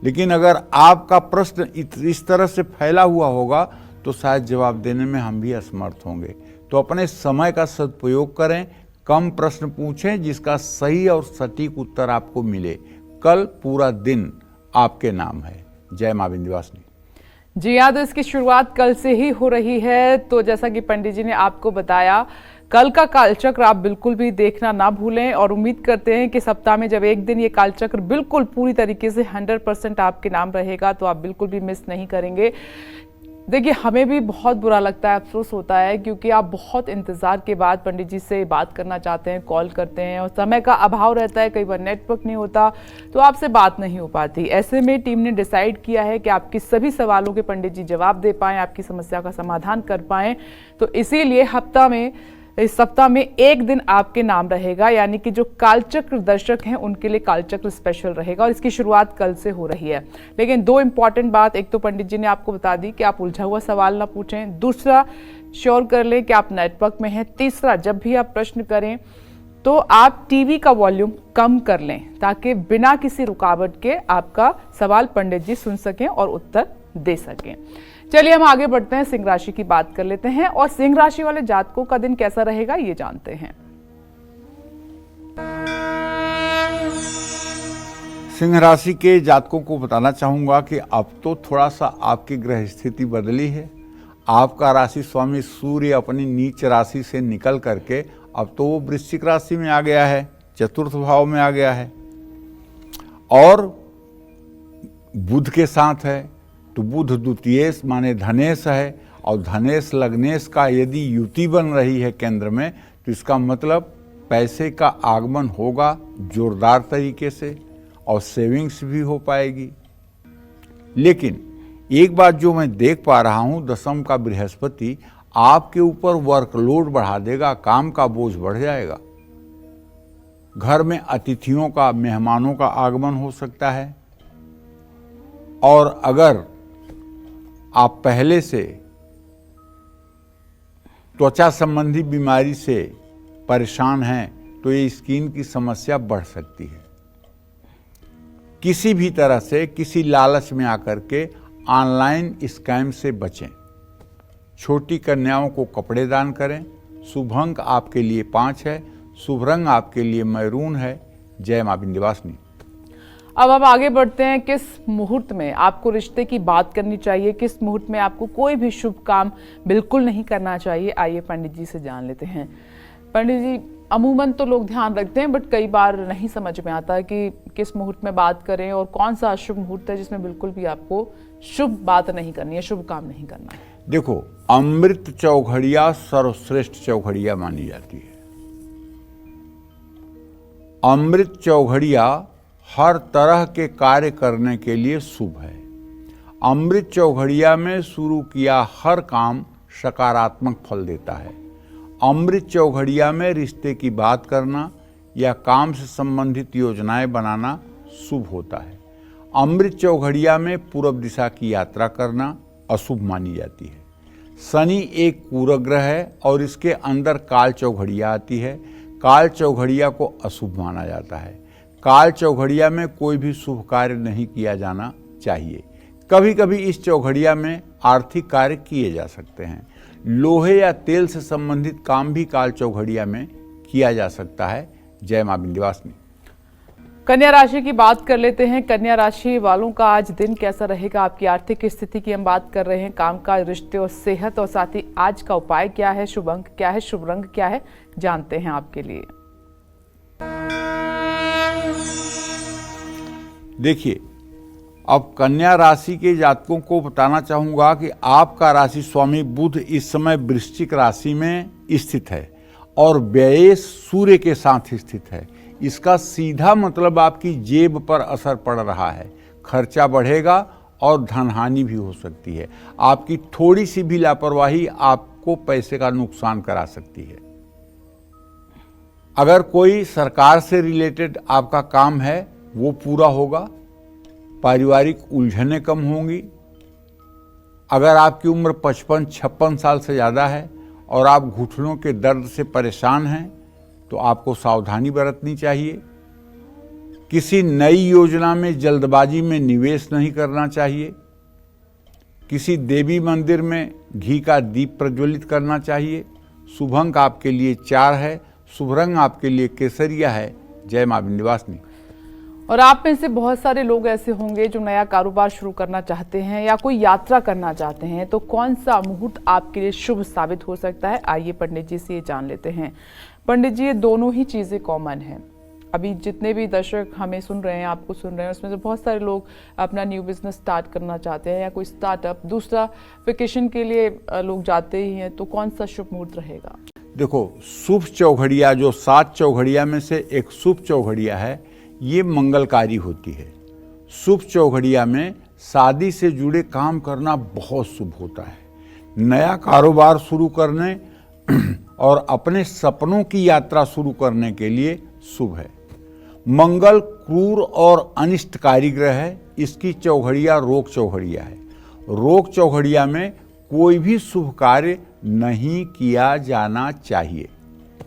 लेकिन अगर आपका प्रश्न इस तरह से फैला हुआ होगा तो शायद जवाब देने में हम भी असमर्थ होंगे। तो अपने समय का सदुपयोग करें, कम प्रश्न पूछें जिसका सही और सटीक उत्तर आपको मिले। कल पूरा दिन आपके नाम है। जय मां विंध्यवासिनी। जी हाँ, तो इसकी शुरुआत कल से ही हो रही है। तो जैसा कि पंडित जी ने आपको बताया, कल का कालचक्र आप बिल्कुल भी देखना ना भूलें और उम्मीद करते हैं कि सप्ताह में जब एक दिन ये कालचक्र बिल्कुल पूरी तरीके से 100% आपके नाम रहेगा तो आप बिल्कुल भी मिस नहीं करेंगे। देखिए, हमें भी बहुत बुरा लगता है, अफसोस होता है, क्योंकि आप बहुत इंतज़ार के बाद पंडित जी से बात करना चाहते हैं, कॉल करते हैं और समय का अभाव रहता है, कई बार नेटवर्क नहीं होता तो आपसे बात नहीं हो पाती। ऐसे में टीम ने डिसाइड किया है कि आपके सभी सवालों के पंडित जी जवाब दे पाएँ, आपकी समस्या का समाधान कर पाएँ। तो इसीलिए इस सप्ताह में एक दिन आपके नाम रहेगा, यानी कि जो कालचक्र दर्शक हैं उनके लिए कालचक्र स्पेशल रहेगा और इसकी शुरुआत कल से हो रही है। लेकिन दो इंपॉर्टेंट बात, एक तो पंडित जी ने आपको बता दी कि आप उलझा हुआ सवाल ना पूछें, दूसरा श्योर कर लें कि आप नेटवर्क में हैं, तीसरा जब भी आप प्रश्न करें तो आप टीवी का वॉल्यूम कम कर लें ताकि बिना किसी रुकावट के आपका सवाल पंडित जी सुन सकें और उत्तर दे सकें। चलिए हम आगे बढ़ते हैं, सिंह राशि की बात कर लेते हैं और सिंह राशि वाले जातकों का दिन कैसा रहेगा ये जानते हैं। सिंह राशि के जातकों को बताना चाहूंगा कि अब तो थोड़ा सा आपकी ग्रह स्थिति बदली है। आपका राशि स्वामी सूर्य अपनी नीच राशि से निकल करके अब तो वो वृश्चिक राशि में आ गया है, चतुर्थ भाव में आ गया है और बुध के साथ है। तो बुध द्वितीयेश माने धनेश है और धनेश लग्नेश का यदि युति बन रही है केंद्र में तो इसका मतलब पैसे का आगमन होगा जोरदार तरीके से और सेविंग्स भी हो पाएगी। लेकिन एक बात जो मैं देख पा रहा हूं, दशम का बृहस्पति आपके ऊपर वर्कलोड बढ़ा देगा, काम का बोझ बढ़ जाएगा। घर में अतिथियों का, मेहमानों का आगमन हो सकता है और अगर आप पहले से त्वचा संबंधी बीमारी से परेशान हैं तो ये स्किन की समस्या बढ़ सकती है। किसी भी तरह से किसी लालच में आकर के ऑनलाइन स्कैम से बचें। छोटी कन्याओं को कपड़े दान करें। शुभ अंक आपके लिए 5 है, शुभ रंग आपके लिए मैरून है। जय मां विंध्यवासिनी। अब हम आगे बढ़ते हैं, किस मुहूर्त में आपको रिश्ते की बात करनी चाहिए, किस मुहूर्त में आपको कोई भी शुभ काम बिल्कुल नहीं करना चाहिए, आइए पंडित जी से जान लेते हैं। पंडित जी, अमूमन तो लोग ध्यान रखते हैं बट कई बार नहीं समझ में आता कि किस मुहूर्त में बात करें और कौन सा अशुभ मुहूर्त है जिसमें बिल्कुल भी आपको शुभ बात नहीं करनी है, शुभ काम नहीं करना है। देखो, अमृत चौघड़िया सर्वश्रेष्ठ चौघड़िया मानी जाती है। अमृत चौघड़िया हर तरह के कार्य करने के लिए शुभ है। अमृत चौघड़िया में शुरू किया हर काम सकारात्मक फल देता है। अमृत चौघड़िया में रिश्ते की बात करना या काम से संबंधित योजनाएं बनाना शुभ होता है। अमृत चौघड़िया में पूर्व दिशा की यात्रा करना अशुभ मानी जाती है। शनि एक कुग्रह है और इसके अंदर काल चौघड़िया आती है। काल चौघड़िया को अशुभ माना जाता है। काल चौघड़िया में कोई भी शुभ कार्य नहीं किया जाना चाहिए। कभी कभी इस चौघड़िया में आर्थिक कार्य किए जा सकते हैं। लोहे या तेल से संबंधित काम भी काल चौघड़िया में किया जा सकता है। जय मां विंध्यवासिनी। कन्या राशि की बात कर लेते हैं। कन्या राशि वालों का आज दिन कैसा रहेगा? आपकी आर्थिक स्थिति की हम बात कर रहे हैं, कामकाज, रिश्ते और सेहत, और साथ ही आज का उपाय क्या है, शुभ अंक क्या है, शुभ रंग क्या है, जानते हैं आपके लिए। देखिए, अब कन्या राशि के जातकों को बताना चाहूंगा कि आपका राशि स्वामी बुध इस समय वृश्चिक राशि में स्थित है और व्यय सूर्य के साथ स्थित है। इसका सीधा मतलब आपकी जेब पर असर पड़ रहा है। खर्चा बढ़ेगा और धनहानि भी हो सकती है। आपकी थोड़ी सी भी लापरवाही आपको पैसे का नुकसान करा सकती है। अगर कोई सरकार से रिलेटेड आपका काम है वो पूरा होगा। पारिवारिक उलझनें कम होंगी। अगर आपकी उम्र 55-56 साल से ज़्यादा है और आप घुटनों के दर्द से परेशान हैं तो आपको सावधानी बरतनी चाहिए। किसी नई योजना में जल्दबाजी में निवेश नहीं करना चाहिए। किसी देवी मंदिर में घी का दीप प्रज्वलित करना चाहिए। शुभ अंक आपके लिए 4 है। शुभ रंग आपके लिए केसरिया है। जय मां विंध्यवासिनी। और आप में से बहुत सारे लोग ऐसे होंगे जो नया कारोबार शुरू करना चाहते हैं या कोई यात्रा करना चाहते हैं, तो कौन सा मुहूर्त आपके लिए शुभ साबित हो सकता है, आइए पंडित जी से ये जान लेते हैं। पंडित जी, ये दोनों ही चीज़ें कॉमन हैं। अभी जितने भी दर्शक हमें सुन रहे हैं, आपको सुन रहे हैं, उसमें से बहुत सारे लोग अपना न्यू बिजनेस स्टार्ट करना चाहते हैं या कोई स्टार्टअप, दूसरा वेकेशन के लिए लोग जाते ही हैं, तो कौन सा शुभ मुहूर्त रहेगा? देखो, शुभ चौघड़िया जो 7 चौघड़िया में से एक शुभ चौघड़िया है, ये मंगलकारी होती है। शुभ चौघड़िया में शादी से जुड़े काम करना बहुत शुभ होता है। नया कारोबार शुरू करने और अपने सपनों की यात्रा शुरू करने के लिए शुभ है। मंगल क्रूर और अनिष्टकारी ग्रह है। इसकी चौघड़िया रोग चौघड़िया है। रोग चौघड़िया में कोई भी शुभ कार्य नहीं किया जाना चाहिए,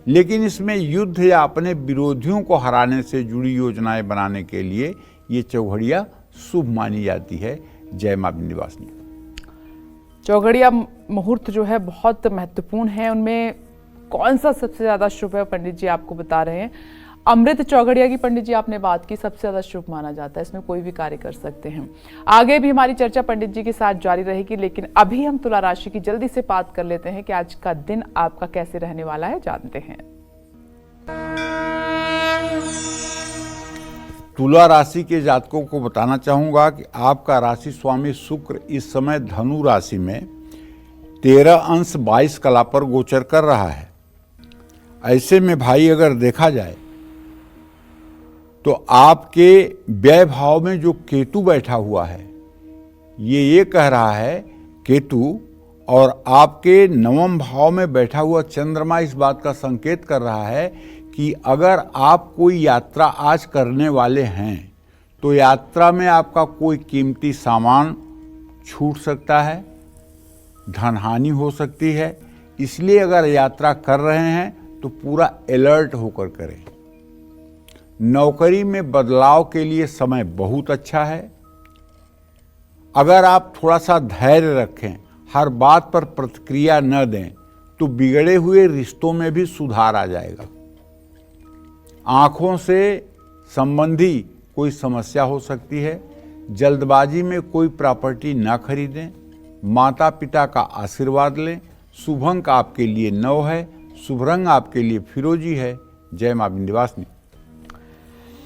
लेकिन इसमें युद्ध या अपने विरोधियों को हराने से जुड़ी योजनाएं बनाने के लिए ये चौघड़िया शुभ मानी जाती है। जय मां विंध्यवासिनी। चौघड़िया मुहूर्त जो है बहुत महत्वपूर्ण है, उनमें कौन सा सबसे ज्यादा शुभ है पंडित जी आपको बता रहे हैं। अमृत चौघड़िया की पंडित जी आपने बात की, सबसे ज्यादा शुभ माना जाता है, इसमें कोई भी कार्य कर सकते हैं। आगे भी हमारी चर्चा पंडित जी के साथ जारी रहेगी, लेकिन अभी हम तुला राशि की जल्दी से बात कर लेते हैं कि आज का दिन आपका कैसे रहने वाला है, जानते हैं। तुला राशि के जातकों को बताना चाहूंगा कि आपका राशि स्वामी शुक्र इस समय धनु राशि में 13 अंश 22 कला पर गोचर कर रहा है। ऐसे में भाई अगर देखा जाए तो आपके व्यय भाव में जो केतु बैठा हुआ है, ये कह रहा है केतु, और आपके 9वें भाव में बैठा हुआ चंद्रमा इस बात का संकेत कर रहा है कि अगर आप कोई यात्रा आज करने वाले हैं तो यात्रा में आपका कोई कीमती सामान छूट सकता है, धन हानि हो सकती है। इसलिए अगर यात्रा कर रहे हैं तो पूरा अलर्ट होकर करें। नौकरी में बदलाव के लिए समय बहुत अच्छा है। अगर आप थोड़ा सा धैर्य रखें, हर बात पर प्रतिक्रिया न दें, तो बिगड़े हुए रिश्तों में भी सुधार आ जाएगा। आंखों से संबंधी कोई समस्या हो सकती है। जल्दबाजी में कोई प्रॉपर्टी ना खरीदें। माता पिता का आशीर्वाद लें। शुभ अंक आपके लिए 9 है। शुभ रंग आपके लिए फिरोजी है। जय मां विंध्यवासिनी।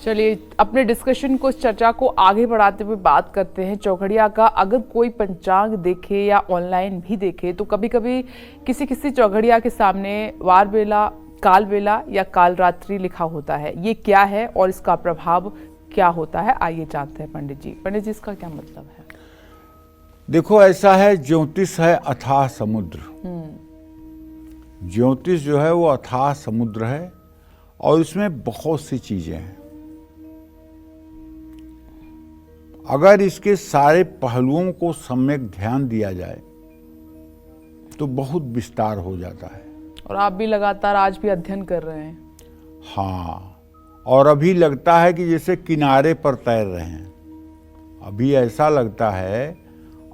चलिए अपने डिस्कशन को, इस चर्चा को आगे बढ़ाते हुए बात करते हैं चौघड़िया का। अगर कोई पंचांग देखे या ऑनलाइन भी देखे तो कभी कभी किसी किसी चौघड़िया के सामने वार बेला, काल बेला या काल रात्रि लिखा होता है। ये क्या है और इसका प्रभाव क्या होता है, आइए जानते हैं पंडित जी। पंडित जी, इसका क्या मतलब है? देखो, ऐसा है, ज्योतिष है अथाह समुद्र। ज्योतिष जो है वो अथाह समुद्र है और इसमें बहुत सी चीजें हैं। अगर इसके सारे पहलुओं को सम्यक ध्यान दिया जाए तो बहुत विस्तार हो जाता है। और आप भी लगातार आज भी अध्ययन कर रहे हैं। हाँ, और अभी लगता है कि जैसे किनारे पर तैर रहे हैं। अभी ऐसा लगता है,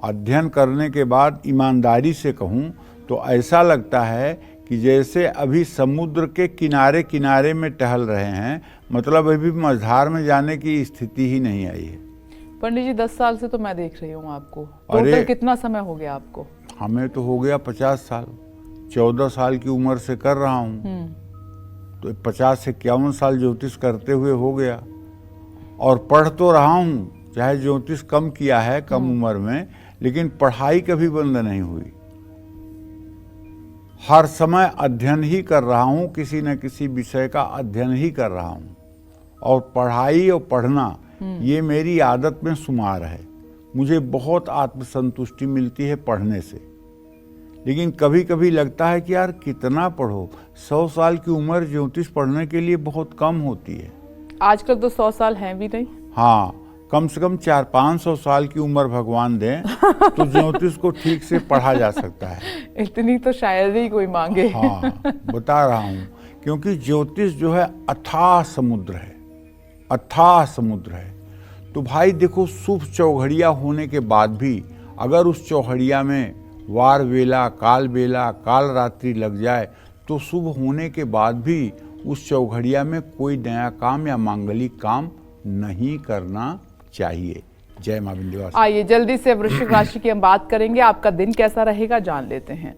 अध्ययन करने के बाद ईमानदारी से कहूँ तो ऐसा लगता है कि जैसे अभी समुद्र के किनारे किनारे में टहल रहे हैं, मतलब अभी मझधार में जाने की स्थिति ही नहीं आई है। पंडित जी, 10 साल से तो मैं देख रही हूँ आपको। टोटल कितना समय हो गया आपको? हमें तो हो गया 50 साल। 14 साल की उम्र से कर रहा हूँ, तो 50 से 51 साल ज्योतिष करते हुए हो गया। और पढ़ तो रहा हूँ, चाहे ज्योतिष कम किया है कम उम्र में, लेकिन पढ़ाई कभी बंद नहीं हुई। हर समय अध्ययन ही कर रहा हूँ, किसी न किसी विषय का अध्ययन ही कर रहा हूँ। और पढ़ाई और पढ़ना ये मेरी आदत में शुमार है। मुझे बहुत आत्मसंतुष्टि मिलती है पढ़ने से। लेकिन कभी कभी लगता है कि यार कितना पढ़ो, 100 साल की उम्र ज्योतिष पढ़ने के लिए बहुत कम होती है। आजकल तो 100 साल हैं भी नहीं। हाँ, कम से कम 400-500 साल की उम्र भगवान दें तो ज्योतिष को ठीक से पढ़ा जा सकता है। इतनी तो शायद ही कोई मांगे। हाँ, बता रहा हूँ, क्योंकि ज्योतिष जो है अथाह समुद्र है, अथाह समुद्र है। तो भाई देखो, शुभ चौघड़िया होने के बाद भी अगर उस चौघड़िया में वार बेला, काल रात्रि लग जाए तो शुभ होने के बाद भी उस चौघड़िया में कोई नया काम या मांगलिक काम नहीं करना चाहिए। जय मां विंध्यवासिनी। आइए जल्दी से वृश्चिक राशि की हम बात करेंगे। आपका दिन कैसा रहेगा, जान लेते हैं।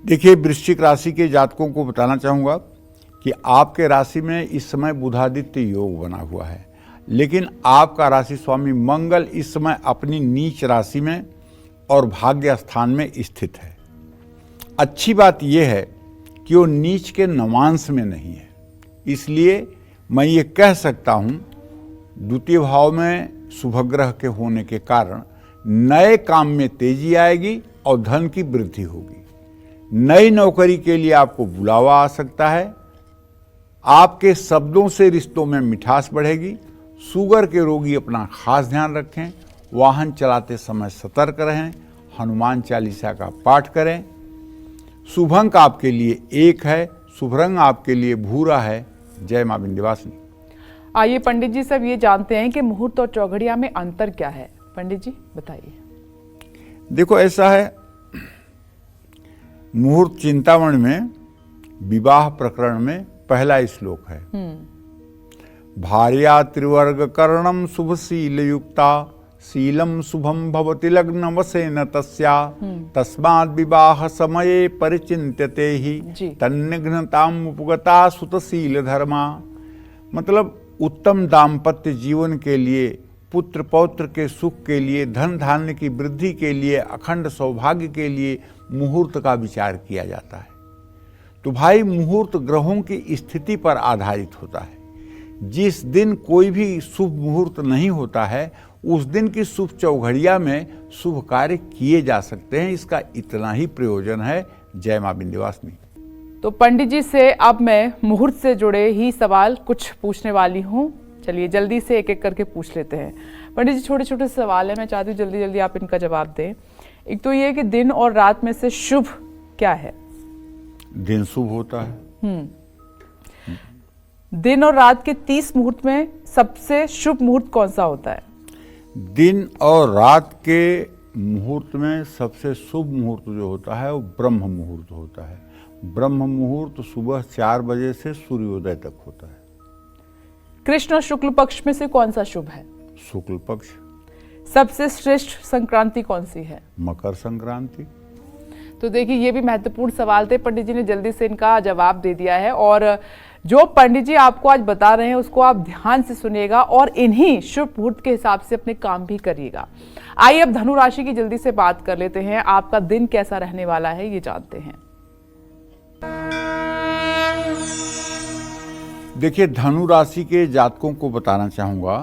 देखिए, वृश्चिक राशि के जातकों को बताना चाहूँगा कि आपके राशि में इस समय बुधादित्य योग बना हुआ है, लेकिन आपका राशि स्वामी मंगल इस समय अपनी नीच राशि में और भाग्य स्थान में स्थित है। अच्छी बात यह है कि वो नीच के नवांश में नहीं है, इसलिए मैं ये कह सकता हूँ द्वितीय भाव में शुभग्रह के होने के कारण नए काम में तेजी आएगी और धन की वृद्धि होगी। नई नौकरी के लिए आपको बुलावा आ सकता है। आपके शब्दों से रिश्तों में मिठास बढ़ेगी। शुगर के रोगी अपना खास ध्यान रखें। वाहन चलाते समय सतर्क रहें। हनुमान चालीसा का पाठ करें। शुभ अंक आपके लिए 1 है। शुभ रंग आपके लिए भूरा है। जय मां विंध्यवासिनी। आइए पंडित जी सब ये जानते हैं कि मुहूर्त और चौघड़िया में अंतर क्या है। पंडित जी बताइए। देखो, ऐसा है, मुहूर्त चिंतामणि में विवाह प्रकरण में पहला श्लोक है, भार्या त्रिवर्ग कर्णम शुभशील युक्ता शीलम शुभम भवति लग्न वसेन तस्या तस्माद् विवाह समये परिचिन्त्यते ही तन्निघ्नताम उपगता सुतशील धर्मा। मतलब उत्तम दाम्पत्य जीवन के लिए, पुत्र पौत्र के सुख के लिए, धन धान्य की वृद्धि के लिए, अखंड सौभाग्य के लिए मुहूर्त का विचार किया जाता है। तो भाई, मुहूर्त ग्रहों की स्थिति पर आधारित होता है। जिस दिन कोई भी शुभ मुहूर्त नहीं होता है, उस दिन की शुभ चौघड़िया में शुभ कार्य किए जा सकते हैं। इसका इतना ही प्रयोजन है। जय मां विंध्यवासिनी। तो पंडित जी से अब मैं मुहूर्त से जुड़े ही सवाल कुछ पूछने वाली हूँ। चलिए जल्दी से एक एक करके पूछ लेते हैं। पंडित जी, छोटे छोटे सवाल है, मैं चाहती हूँ जल्दी जल्दी आप इनका जवाब दें। एक तो ये कि दिन और रात में से शुभ क्या है? दिन शुभ होता है। दिन और रात के 30 मुहूर्त में सबसे शुभ मुहूर्त कौन सा होता है? दिन और रात के मुहूर्त में सबसे शुभ मुहूर्त जो होता है वो ब्रह्म मुहूर्त होता है। ब्रह्म मुहूर्त सुबह 4 बजे से सूर्योदय तक होता है। कृष्ण और शुक्ल पक्ष में से कौन सा शुभ है? शुक्ल पक्ष। सबसे श्रेष्ठ संक्रांति कौन सी है? मकर संक्रांति। तो देखिए, ये भी महत्वपूर्ण सवाल थे, पंडित जी ने जल्दी से इनका जवाब दे दिया है। और जो पंडित जी आपको आज बता रहे हैं उसको आप ध्यान से सुनिएगा और इन्हीं शुभ मुहूर्त के हिसाब से अपने काम भी करिएगा। आइए अब धनु राशि की जल्दी से बात कर लेते हैं। आपका दिन कैसा रहने वाला है ये जानते हैं। देखिए, धनु राशि के जातकों को बताना चाहूंगा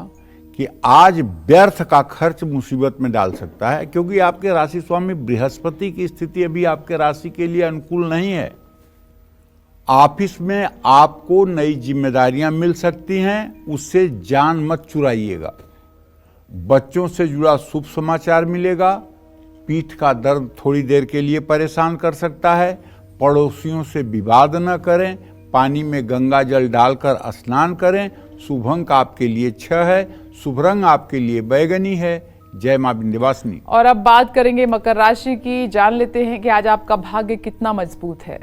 कि आज व्यर्थ का खर्च मुसीबत में डाल सकता है, क्योंकि आपके राशि स्वामी बृहस्पति की स्थिति अभी आपके राशि के लिए अनुकूल नहीं है। ऑफिस में आपको नई जिम्मेदारियां मिल सकती हैं, उससे जान मत चुराइएगा। बच्चों से जुड़ा शुभ समाचार मिलेगा। पीठ का दर्द थोड़ी देर के लिए परेशान कर सकता है। पड़ोसियों से विवाद न करें। पानी में गंगा जल डालकर स्नान करें। शुभ अंक आपके लिए 6 है। शुभ रंग आपके लिए बैगनी है। जय मां विंध्यवासिनी। और अब बात करेंगे मकर राशि की। जान लेते हैं कि आज आपका भाग्य कितना मजबूत है।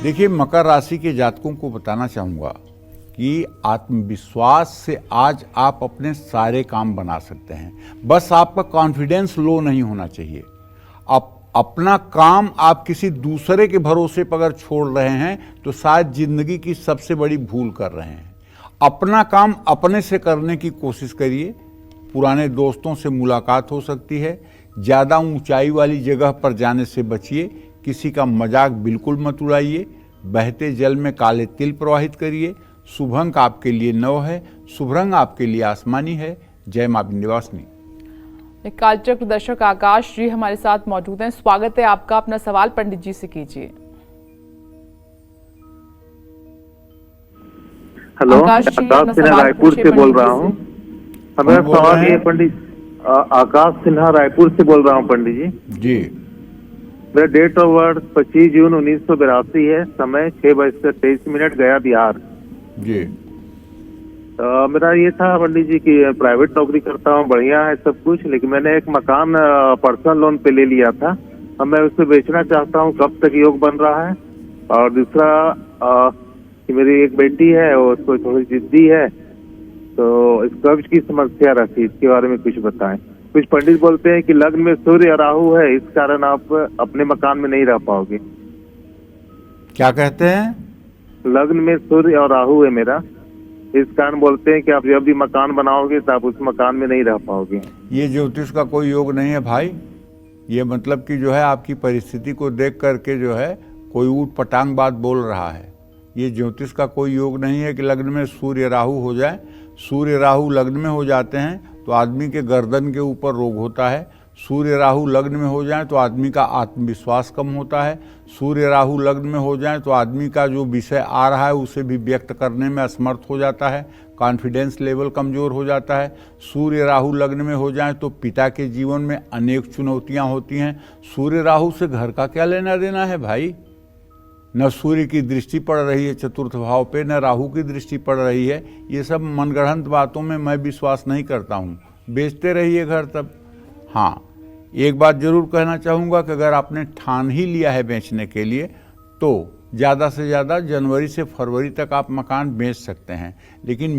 देखिए, मकर राशि के जातकों को बताना चाहूंगा कि आत्मविश्वास से आज आप अपने सारे काम बना सकते हैं। बस आपका कॉन्फिडेंस लो नहीं होना चाहिए। अपना काम आप किसी दूसरे के भरोसे पर अगर छोड़ रहे हैं तो शायद जिंदगी की सबसे बड़ी भूल कर रहे हैं। अपना काम अपने से करने की कोशिश करिए। पुराने दोस्तों से मुलाकात हो सकती है। ज़्यादा ऊंचाई वाली जगह पर जाने से बचिए। किसी का मजाक बिल्कुल मत उड़ाइए। बहते जल में काले तिल प्रवाहित करिए। शुभ अंक आपके लिए 9 है। शुभ रंग आपके लिए आसमानी है। जय मां विंध्यवासिनी। कालचक्र दर्शक आकाश जी हमारे साथ मौजूद हैं। स्वागत है आपका। अपना सवाल पंडित जी से कीजिए। हेलो, आकाश सिन्हा रायपुर से बोल रहा हूँ। मेरा सवाल ये पंडित आकाश सिन्हा रायपुर से बोल रहा हूँ पंडित जी। जी। मेरा डेट ऑफ बर्थ 25 जून 1982 है। समय 6:23 गया बिहार। जी। मेरा ये था पंडित जी कि प्राइवेट नौकरी करता हूँ, बढ़िया है सब कुछ, लेकिन मैंने एक मकान पर्सनल लोन पे ले लिया था। अब मैं उसे बेचना चाहता हूँ, कब तक योग बन रहा है? और दूसरा कि मेरी एक बेटी है, वो थोड़ी जिद्दी है, तो इस कब्ज की समस्या रहती है, इसके बारे में कुछ बताएं। कुछ पंडित बोलते हैं कि लग्न में सूर्य और राहु है, इस कारण आप अपने मकान में नहीं रह पाओगे। क्या कहते हैं? लग्न में सूर्य और राहु है मेरा, इस कारण बोलते हैं कि आप जब भी मकान बनाओगे तो आप उस मकान में नहीं रह पाओगे। ये ज्योतिष का कोई योग नहीं है भाई। ये मतलब कि जो है आपकी परिस्थिति को देख करके जो है कोई ऊट पटांग बात बोल रहा है। ये ज्योतिष का कोई योग नहीं है कि लग्न में सूर्य राहु हो जाए। सूर्य राहु लग्न में हो जाते हैं तो आदमी के गर्दन के ऊपर रोग होता है। सूर्य राहु लग्न में हो जाए तो आदमी का आत्मविश्वास कम होता है। सूर्य राहु लग्न में हो जाए तो आदमी का जो विषय आ रहा है उसे भी व्यक्त करने में असमर्थ हो जाता है, कॉन्फिडेंस लेवल कमज़ोर हो जाता है। सूर्य राहु लग्न में हो जाए तो पिता के जीवन में अनेक चुनौतियां होती हैं। सूर्य राहु से घर का क्या लेना देना है भाई? न सूर्य की दृष्टि पड़ रही है चतुर्थ भाव पे, न राहु की दृष्टि पड़ रही है। ये सब मनगढ़ंत बातों में मैं विश्वास नहीं करता हूँ। बेचते रहिए घर तब। हाँ, एक बात जरूर कहना चाहूँगा कि अगर आपने ठान ही लिया है बेचने के लिए तो ज़्यादा से ज़्यादा जनवरी से फरवरी तक आप मकान बेच सकते हैं। लेकिन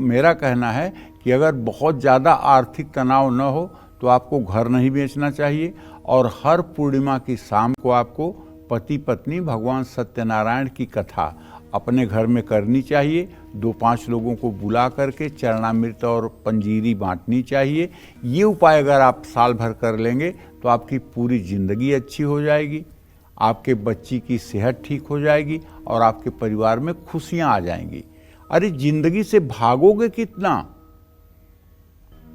मेरा कहना है कि अगर बहुत ज़्यादा आर्थिक तनाव न हो तो आपको घर नहीं बेचना चाहिए। और हर पूर्णिमा की शाम को आपको पति पत्नी भगवान सत्यनारायण की कथा अपने घर में करनी चाहिए। 2-5 लोगों को बुला करके चरणामृत और पंजीरी बांटनी चाहिए। ये उपाय अगर आप साल भर कर लेंगे तो आपकी पूरी ज़िंदगी अच्छी हो जाएगी, आपके बच्ची की सेहत ठीक हो जाएगी और आपके परिवार में खुशियाँ आ जाएंगी। अरे ज़िंदगी से भागोगे कितना?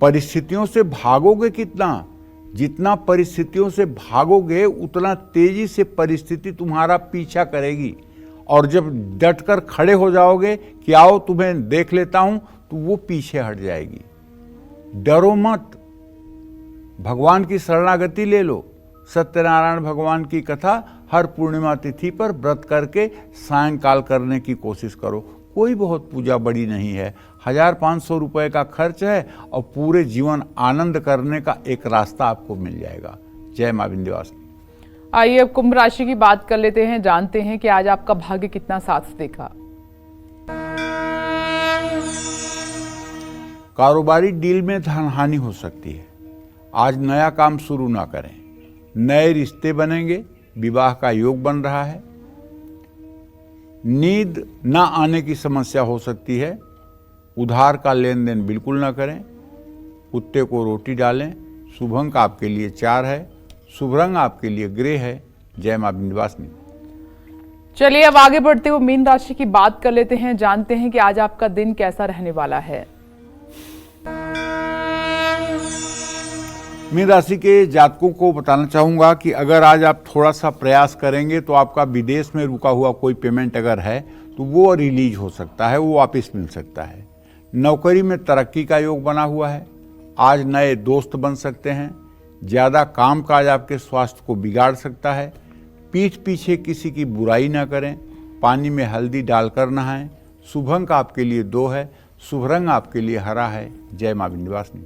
परिस्थितियों से भागोगे कितना? जितना परिस्थितियों से भागोगे उतना तेजी से परिस्थिति तुम्हारा पीछा करेगी। और जब डटकर खड़े हो जाओगे कि आओ तुम्हें देख लेता हूं, तो वो पीछे हट जाएगी। डरो मत, भगवान की शरणागति ले लो। सत्यनारायण भगवान की कथा हर पूर्णिमा तिथि पर व्रत करके सायंकाल करने की कोशिश करो। कोई बहुत पूजा बड़ी नहीं है, 1500 रुपये का खर्च है और पूरे जीवन आनंद करने का एक रास्ता आपको मिल जाएगा। जय मां विंध्यवासिनी। आइए अब कुंभ राशि की बात कर लेते हैं, जानते हैं कि आज आपका भाग्य कितना साथ देगा। कारोबारी डील में धन हानि हो सकती है। आज नया काम शुरू ना करें। नए रिश्ते बनेंगे, विवाह का योग बन रहा है। नींद ना आने की समस्या हो सकती है। उधार का लेन देन बिल्कुल ना करें। कुत्ते को रोटी डालें। शुभ अंक आपके लिए 4 है। शुभ रंग आपके लिए ग्रे है। जय मां विंध्यवासिनी। चलिए अब आगे बढ़ते हुए मीन राशि की बात कर लेते हैं, जानते हैं कि आज आपका दिन कैसा रहने वाला है। मीन राशि के जातकों को बताना चाहूंगा कि अगर आज आप थोड़ा सा प्रयास करेंगे तो आपका विदेश में रुका हुआ कोई पेमेंट अगर है तो वो रिलीज हो सकता है, वो वापस मिल सकता है। नौकरी में तरक्की का योग बना हुआ है। आज नए दोस्त बन सकते हैं। ज़्यादा कामकाज आपके स्वास्थ्य को बिगाड़ सकता है। पीठ पीछे किसी की बुराई ना करें। पानी में हल्दी डालकर नहाएं। शुभ अंक आपके लिए 2 है। शुभ रंग आपके लिए हरा है। जय मां विंध्यवासिनी।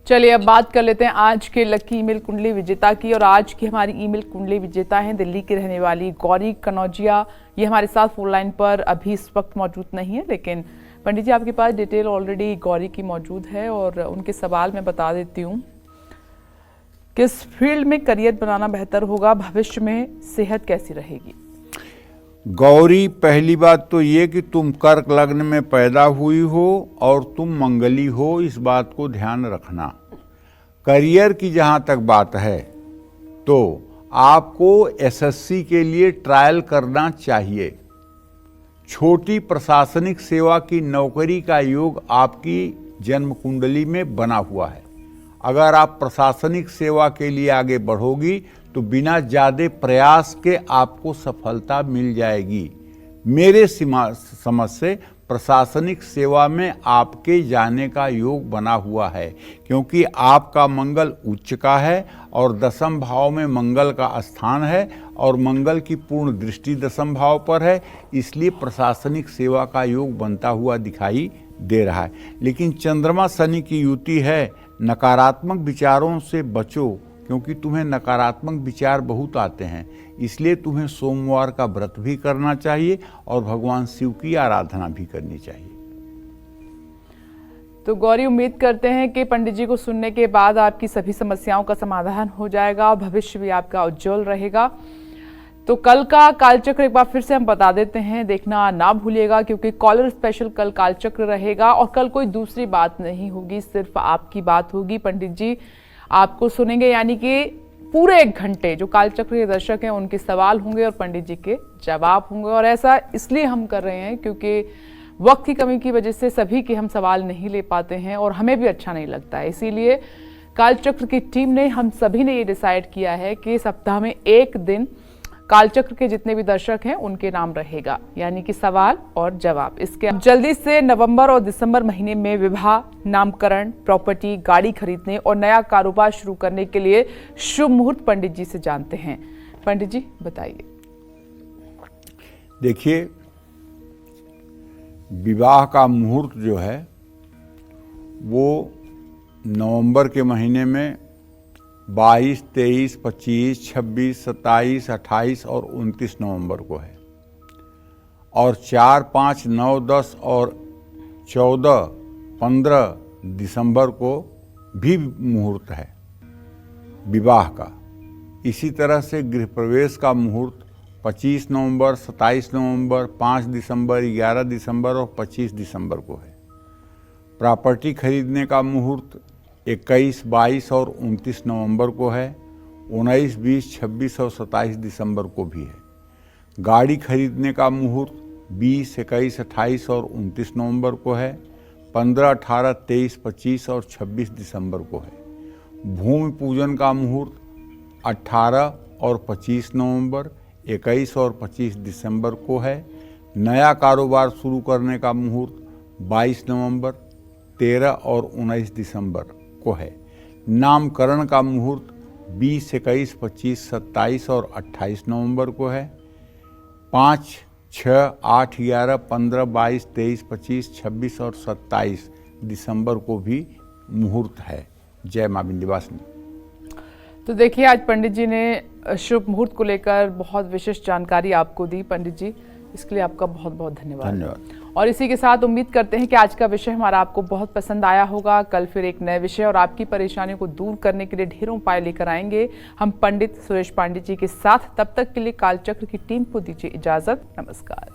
चलिए अब बात कर लेते हैं आज के लकी ईमेल कुंडली विजेता की। और आज की हमारी ईमेल कुंडली विजेता हैं दिल्ली की रहने वाली गौरी कनौजिया। ये हमारे साथ फोन लाइन पर अभी इस वक्त मौजूद नहीं है, लेकिन पंडित जी आपके पास डिटेल ऑलरेडी गौरी की मौजूद है और उनके सवाल मैं बता देती हूँ। किस फील्ड में करियर बनाना बेहतर होगा? भविष्य में सेहत कैसी रहेगी? गौरी, पहली बात तो ये कि तुम कर्क लग्न में पैदा हुई हो और तुम मंगली हो, इस बात को ध्यान रखना। करियर की जहाँ तक बात है तो आपको एसएससी के लिए ट्रायल करना चाहिए। छोटी प्रशासनिक सेवा की नौकरी का योग आपकी जन्म कुंडली में बना हुआ है। अगर आप प्रशासनिक सेवा के लिए आगे बढ़ोगी तो बिना ज़्यादा प्रयास के आपको सफलता मिल जाएगी। मेरे समझ से प्रशासनिक सेवा में आपके जाने का योग बना हुआ है, क्योंकि आपका मंगल उच्च का है और 10वें भाव में मंगल का स्थान है और मंगल की पूर्ण दृष्टि 10वें भाव पर है। इसलिए प्रशासनिक सेवा का योग बनता हुआ दिखाई दे रहा है। लेकिन चंद्रमा शनि की युति है। नकारात्मक विचारों से बचो, क्योंकि तुम्हें नकारात्मक विचार बहुत आते हैं। इसलिए तुम्हें सोमवार का व्रत भी करना चाहिए और भगवान शिव की आराधना भी करनी चाहिए। तो गौरी, उम्मीद करते हैं कि पंडित जी को सुनने के बाद आपकी सभी समस्याओं का समाधान हो जाएगा और भविष्य भी आपका उज्जवल रहेगा। तो कल का कालचक्र एक बार फिर से हम बता देते हैं, देखना ना भूलिएगा, क्योंकि कॉलर स्पेशल कल कालचक्र रहेगा और कल कोई दूसरी बात नहीं होगी, सिर्फ आपकी बात होगी। पंडित जी आपको सुनेंगे, यानी कि पूरे 1 घंटे जो कालचक्र के दर्शक हैं उनके सवाल होंगे और पंडित जी के जवाब होंगे। और ऐसा इसलिए हम कर रहे हैं क्योंकि वक्त की कमी की वजह से सभी के हम सवाल नहीं ले पाते हैं और हमें भी अच्छा नहीं लगता है। इसीलिए कालचक्र की टीम ने, हम सभी ने ये डिसाइड किया है कि सप्ताह में 1 दिन कालचक्र के जितने भी दर्शक हैं उनके नाम रहेगा, यानी कि सवाल और जवाब। इसके जल्दी से नवंबर और दिसंबर महीने में विवाह, नामकरण, प्रॉपर्टी, गाड़ी खरीदने और नया कारोबार शुरू करने के लिए शुभ मुहूर्त पंडित जी से जानते हैं। पंडित जी बताइए। देखिए, विवाह का मुहूर्त जो है वो नवंबर के महीने में 22, 23, 25, 26, 27, 28 और 29 नवंबर को है, और 4, 5, 9, 10 और 14, 15 दिसंबर को भी मुहूर्त है विवाह का। इसी तरह से गृह प्रवेश का मुहूर्त 25 नवंबर, 27 नवंबर, 5 दिसंबर, 11 दिसंबर और 25 दिसंबर को है। प्रॉपर्टी खरीदने का मुहूर्त 21, 22 और 29 नवंबर को है। 19, 20, 26 और 27 दिसंबर को भी है। गाड़ी खरीदने का मुहूर्त 20, 21, 28 और 29 नवंबर को है। 15, 18, 23, 25 और 26 दिसंबर को है। भूमि पूजन का मुहूर्त 18 और 25 नवंबर, 21 और 25 दिसंबर को है। नया कारोबार शुरू करने का मुहूर्त 22 नवंबर, 13 और 19 दिसंबर को है। नामकरण का मुहूर्त 20, 21, 25, 27 और 28 नवंबर को है। 5, 6, 8, 11, 15, 22, 23, 25, 26 और 27 दिसंबर को भी मुहूर्त है। जय मां विंध्यवासिनी। तो देखिए, आज पंडित जी ने शुभ मुहूर्त को लेकर बहुत विशिष्ट जानकारी आपको दी। पंडित जी, इसके लिए आपका बहुत बहुत धन्यवाद। और इसी के साथ उम्मीद करते हैं कि आज का विषय हमारा आपको बहुत पसंद आया होगा। कल फिर एक नए विषय और आपकी परेशानियों को दूर करने के लिए ढेरों उपाय लेकर आएंगे हम पंडित सुरेश पांडे जी के साथ। तब तक के लिए कालचक्र की टीम को दीजिए इजाजत। नमस्कार।